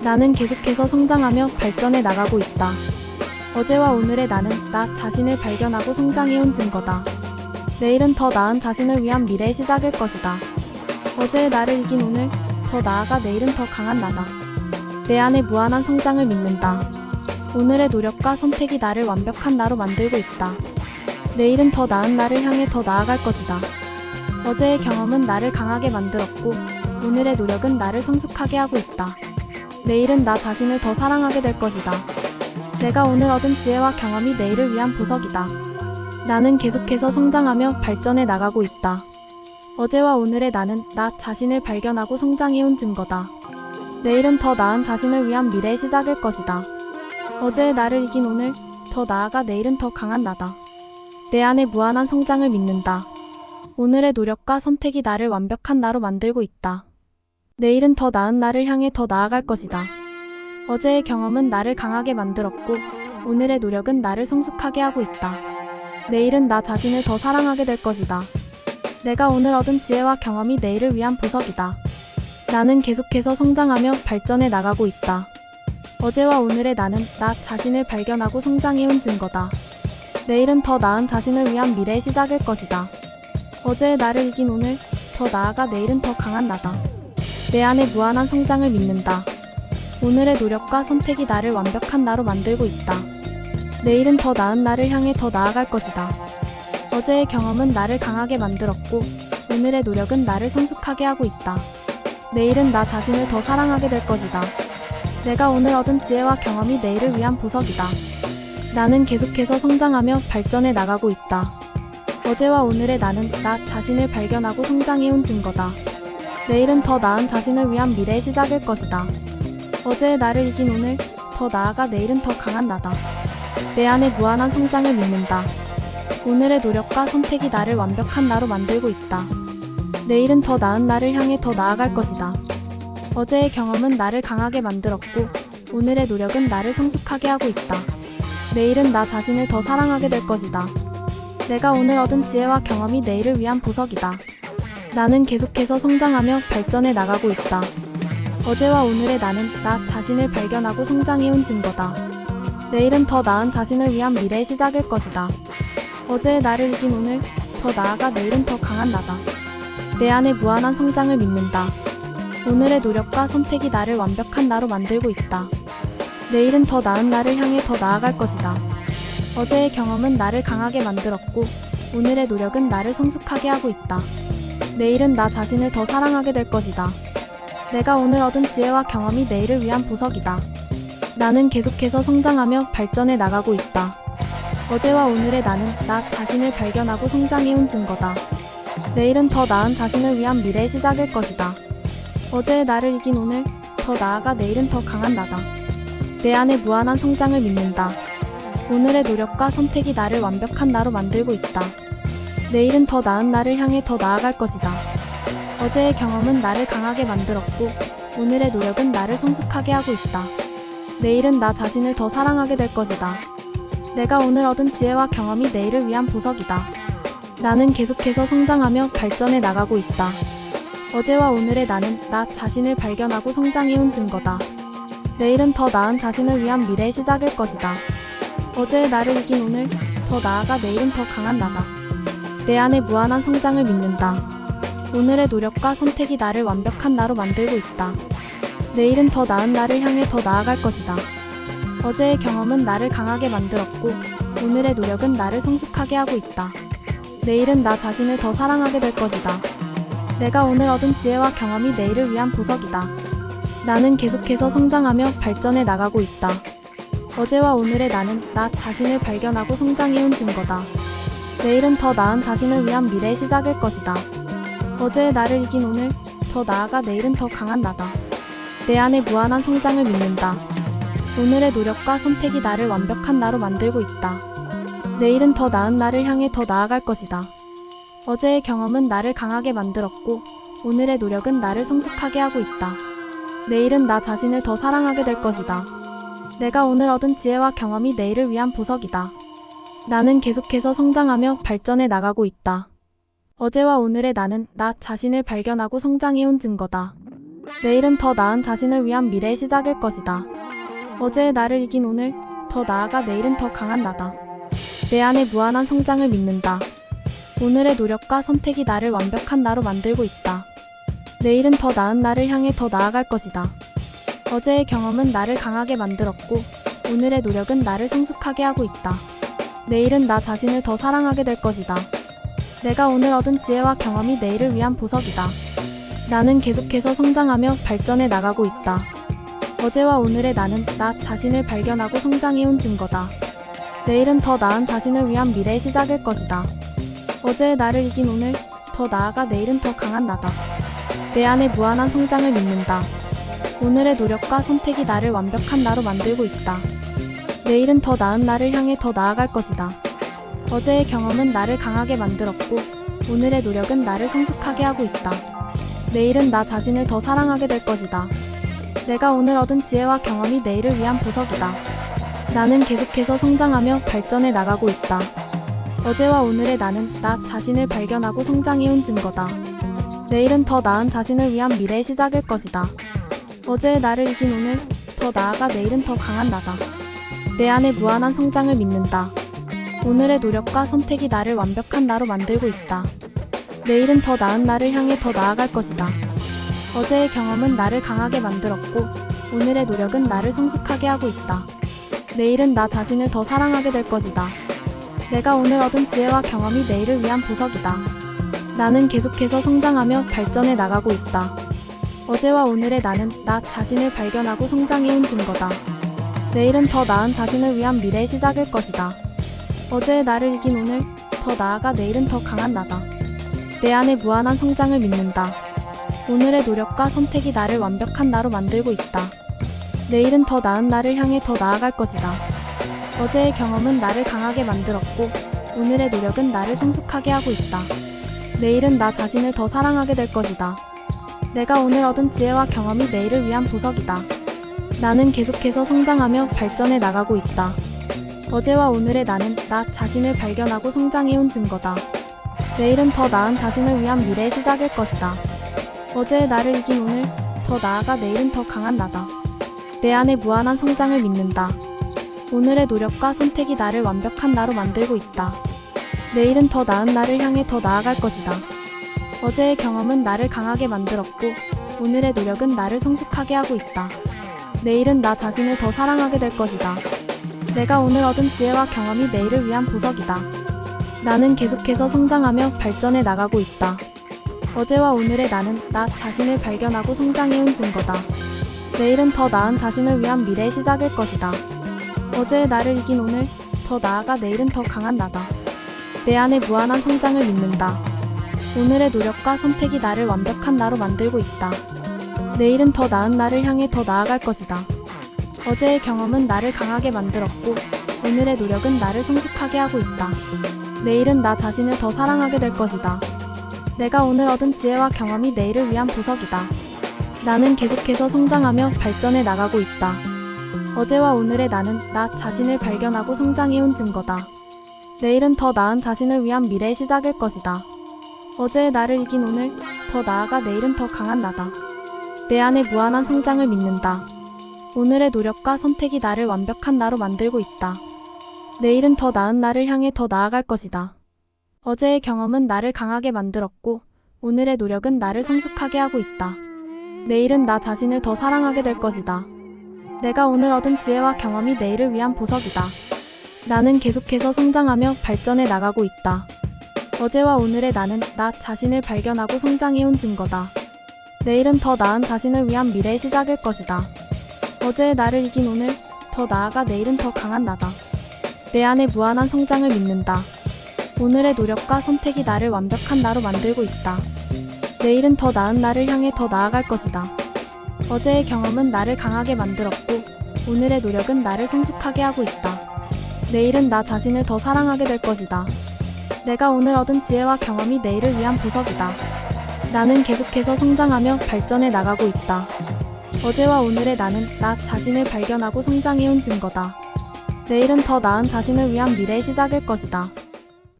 나는 계속해서 성장하며 발전해 나가고 있다. 어제와 오늘의 나는 나 자신을 발견하고 성장해온 증거다. 내일은 더 나은 자신을 위한 미래의 시작일 것이다. 어제의 나를 이긴 오늘, 더 나아가 내일은 더 강한 나다. 내 안에 무한한 성장을 믿는다. 오늘의 노력과 선택이 나를 완벽한 나로 만들고 있다. 내일은 더 나은 나를 향해 더 나아갈 것이다. 어제의 경험은 나를 강하게 만들었고, 오늘의 노력은 나를 성숙하게 하고 있다. 내일은 나 자신을 더 사랑하게 될 것이다. 내가 오늘 얻은 지혜와 경험이 내일을 위한 보석이다. 나는 계속해서 성장하며 발전해 나가고 있다. 어제와 오늘의 나는 나 자신을 발견하고 성장해온 증거다. 내일은 더 나은 자신을 위한 미래의 시작일 것이다. 어제의 나를 이긴 오늘, 더 나아가 내일은 더 강한 나다. 내 안에 무한한 성장을 믿는다. 오늘의 노력과 선택이 나를 완벽한 나로 만들고 있다. 내일은 더 나은 나를 향해 더 나아갈 것이다. 어제의 경험은 나를 강하게 만들었고, 오늘의 노력은 나를 성숙하게 하고 있다. 내일은 나 자신을 더 사랑하게 될 것이다. 내가 오늘 얻은 지혜와 경험이 내일을 위한 보석이다. 나는 계속해서 성장하며 발전해 나가고 있다. 어제와 오늘의 나는 나 자신을 발견하고 성장해온 증거다. 내일은 더 나은 자신을 위한 미래의 시작일 것이다. 어제의 나를 이긴 오늘, 더 나아가 내일은 더 강한 나다. 내 안에 무한한 성장을 믿는다. 오늘의 노력과 선택이 나를 완벽한 나로 만들고 있다. 내일은 더 나은 나를 향해 더 나아갈 것이다. 어제의 경험은 나를 강하게 만들었고, 오늘의 노력은 나를 성숙하게 하고 있다. 내일은 나 자신을 더 사랑하게 될 것이다. 내가 오늘 얻은 지혜와 경험이 내일을 위한 보석이다. 나는 계속해서 성장하며 발전해 나가고 있다. 어제와 오늘의 나는 나 자신을 발견하고 성장해온 증거다. 내일은 더 나은 자신을 위한 미래의 시작일 것이다. 어제의 나를 이긴 오늘, 더 나아가 내일은 더 강한 나다. 내 안에 무한한 성장을 믿는다. 오늘의 노력과 선택이 나를 완벽한 나로 만들고 있다. 내일은 더 나은 나를 향해 더 나아갈 것이다. 어제의 경험은 나를 강하게 만들었고, 오늘의 노력은 나를 성숙하게 하고 있다. 내일은 나 자신을 더 사랑하게 될 것이다. 내가 오늘 얻은 지혜와 경험이 내일을 위한 보석이다. 나는 계속해서 성장하며 발전해 나가고 있다. 어제와 오늘의 나는 나 자신을 발견하고 성장해온 증거다. 내일은 더 나은 자신을 위한 미래의 시작일 것이다. 어제의 나를 이긴 오늘, 더 나아가 내일은 더 강한 나다. 내 안에 무한한 성장을 믿는다. 오늘의 노력과 선택이 나를 완벽한 나로 만들고 있다. 내일은 더 나은 나를 향해 더 나아갈 것이다. 어제의 경험은 나를 강하게 만들었고, 오늘의 노력은 나를 성숙하게 하고 있다. 내일은 나 자신을 더 사랑하게 될 것이다. 내가 오늘 얻은 지혜와 경험이 내일을 위한 보석이다. 나는 계속해서 성장하며 발전해 나가고 있다. 어제와 오늘의 나는 나 자신을 발견하고 성장해온 증거다. 내일은 더 나은 자신을 위한 미래의 시작일 것이다. 어제의 나를 이긴 오늘, 더 나아가 내일은 더 강한 나다. 내 안에 무한한 성장을 믿는다. 오늘의 노력과 선택이 나를 완벽한 나로 만들고 있다. 내일은 더 나은 나를 향해 더 나아갈 것이다. 어제의 경험은 나를 강하게 만들었고, 오늘의 노력은 나를 성숙하게 하고 있다. 내일은 나 자신을 더 사랑하게 될 것이다. 내가 오늘 얻은 지혜와 경험이 내일을 위한 보석이다. 나는 계속해서 성장하며 발전해 나가고 있다. 어제와 오늘의 나는 나 자신을 발견하고 성장해온 증거다. 내일은 더 나은 자신을 위한 미래의 시작일 것이다. 어제의 나를 이긴 오늘, 더 나아가 내일은 더 강한 나다. 내 안에 무한한 성장을 믿는다. 오늘의 노력과 선택이 나를 완벽한 나로 만들고 있다. 내일은 더 나은 나를 향해 더 나아갈 것이다. 어제의 경험은 나를 강하게 만들었고, 오늘의 노력은 나를 성숙하게 하고 있다. 내일은 나 자신을 더 사랑하게 될 것이다. 내가 오늘 얻은 지혜와 경험이 내일을 위한 보석이다. 나는 계속해서 성장하며 발전해 나가고 있다. 어제와 오늘의 나는 나 자신을 발견하고 성장해온 증거다. 내일은 더 나은 자신을 위한 미래의 시작일 것이다. 어제의 나를 이긴 오늘, 더 나아가 내일은 더 강한 나다. 내 안의 무한한 성장을 믿는다. 오늘의 노력과 선택이 나를 완벽한 나로 만들고 있다. 내일은 더 나은 나를 향해 더 나아갈 것이다. 어제의 경험은 나를 강하게 만들었고, 오늘의 노력은 나를 성숙하게 하고 있다. 내일은 나 자신을 더 사랑하게 될 것이다. 내가 오늘 얻은 지혜와 경험이 내일을 위한 보석이다. 나는 계속해서 성장하며 발전해 나가고 있다. 어제와 오늘의 나는 나 자신을 발견하고 성장해온 증거다. 내일은 더 나은 자신을 위한 미래의 시작일 것이다. 어제의 나를 이긴 오늘, 더 나아가 내일은 더 강한 나다. 내 안의 무한한 성장을 믿는다. 오늘의 노력과 선택이 나를 완벽한 나로 만들고 있다. 내일은 더 나은 나를 향해 더 나아갈 것이다. 어제의 경험은 나를 강하게 만들었고, 오늘의 노력은 나를 성숙하게 하고 있다. 내일은 나 자신을 더 사랑하게 될 것이다. 내가 오늘 얻은 지혜와 경험이 내일을 위한 보석이다. 나는 계속해서 성장하며 발전해 나가고 있다. 어제와 오늘의 나는 나 자신을 발견하고 성장해온 증거다. 내일은 더 나은 자신을 위한 미래의 시작일 것이다. 어제의 나를 이긴 오늘, 더 나아가 내일은 더 강한 나다. 내 안의 무한한 성장을 믿는다. 오늘의 노력과 선택이 나를 완벽한 나로 만들고 있다. 내일은 더 나은 나를 향해 더 나아갈 것이다. 어제의 경험은 나를 강하게 만들었고, 오늘의 노력은 나를 성숙하게 하고 있다. 내일은 나 자신을 더 사랑하게 될 것이다. 내가 오늘 얻은 지혜와 경험이 내일을 위한 보석이다. 나는 계속해서 성장하며 발전해 나가고 있다. 어제와 오늘의 나는 나 자신을 발견하고 성장해온 증거다. 내일은 더 나은 자신을 위한 미래의 시작일 것이다. 어제의 나를 이긴 오늘, 더 나아가 내일은 더 강한 나다. 내 안의 무한한 성장을 믿는다. 오늘의 노력과 선택이 나를 완벽한 나로 만들고 있다. 내일은 더 나은 나를 향해 더 나아갈 것이다. 어제의 경험은 나를 강하게 만들었고, 오늘의 노력은 나를 성숙하게 하고 있다. 내일은 나 자신을 더 사랑하게 될 것이다. 내가 오늘 얻은 지혜와 경험이 내일을 위한 보석이다. 나는 계속해서 성장하며 발전해 나가고 있다. 어제와 오늘의 나는 나 자신을 발견하고 성장해온 증거다. 내일은 더 나은 자신을 위한 미래의 시작일 것이다. 어제의 나를 이긴 오늘, 더 나아가 내일은 더 강한 나다. 내 안의 무한한 성장을 믿는다. 오늘의 노력과 선택이 나를 완벽한 나로 만들고 있다. 내일은 더 나은 나를 향해 더 나아갈 것이다. 어제의 경험은 나를 강하게 만들었고, 오늘의 노력은 나를 성숙하게 하고 있다. 내일은 나 자신을 더 사랑하게 될 것이다. 내가 오늘 얻은 지혜와 경험이 내일을 위한 보석이다. 나는 계속해서 성장하며 발전해 나가고 있다. 어제와 오늘의 나는 나 자신을 발견하고 성장해온 증거다. 내일은 더 나은 자신을 위한 미래의 시작일 것이다. 어제의 나를 이긴 오늘, 더 나아가 내일은 더 강한 나다. 내 안의 무한한 성장을 믿는다. 오늘의 노력과 선택이 나를 완벽한 나로 만들고 있다. 내일은 더 나은 나를 향해 더 나아갈 것이다. 어제의 경험은 나를 강하게 만들었고, 오늘의 노력은 나를 성숙하게 하고 있다. 내일은 나 자신을 더 사랑하게 될 것이다. 내가 오늘 얻은 지혜와 경험이 내일을 위한 보석이다. 나는 계속해서 성장하며 발전해 나가고 있다. 어제와 오늘의 나는 나 자신을 발견하고 성장해온 증거다. 내일은 더 나은 자신을 위한 미래의 시작일 것이다. 어제의 나를 이긴 오늘, 더 나아가 내일은 더 강한 나다. 내 안의 무한한 성장을 믿는다. 오늘의 노력과 선택이 나를 완벽한 나로 만들고 있다. 내일은 더 나은 나를 향해 더 나아갈 것이다. 어제의 경험은 나를 강하게 만들었고, 오늘의 노력은 나를 성숙하게 하고 있다. 내일은 나 자신을 더 사랑하게 될 것이다. 내가 오늘 얻은 지혜와 경험이 내일을 위한 보석이다. 나는 계속해서 성장하며 발전해 나가고 있다. 어제와 오늘의 나는 나 자신을 발견하고 성장해온 증거다. 내일은 더 나은 자신을 위한 미래의 시작일 것이다. 어제의 나를 이긴 오늘, 더 나아가 내일은 더 강한 나다. 내 안의 무한한 성장을 믿는다. 오늘의 노력과 선택이 나를 완벽한 나로 만들고 있다. 내일은 더 나은 나를 향해 더 나아갈 것이다. 어제의 경험은 나를 강하게 만들었고, 오늘의 노력은 나를 성숙하게 하고 있다. 내일은 나 자신을 더 사랑하게 될 것이다. 내가 오늘 얻은 지혜와 경험이 내일을 위한 보석이다. 나는 계속해서 성장하며 발전해 나가고 있다. 어제와 오늘의 나는 나 자신을 발견하고 성장해온 증거다. 내일은 더 나은 자신을 위한 미래의 시작일 것이다. 어제의 나를 이긴 오늘, 더 더 나아가 내일은 더 강한 나다. 내 안의 무한한 성장을 믿는다. 오늘의 노력과 선택이 나를 완벽한 나로 만들고 있다. 내일은 더 나은 나를 향해 더 나아갈 것이다. 어제의 경험은 나를 강하게 만들었고, 오늘의 노력은 나를 성숙하게 하고 있다. 내일은 나 자신을 더 사랑하게 될 것이다. 내가 오늘 얻은 지혜와 경험이 내일을 위한 보석이다. 나는 계속해서 성장하며 발전해 나가고 있다. 어제와 오늘의 나는 나 자신을 발견하고 성장해온 증거다. 내일은 더 나은 자신을 위한 미래의 시작일 것이다.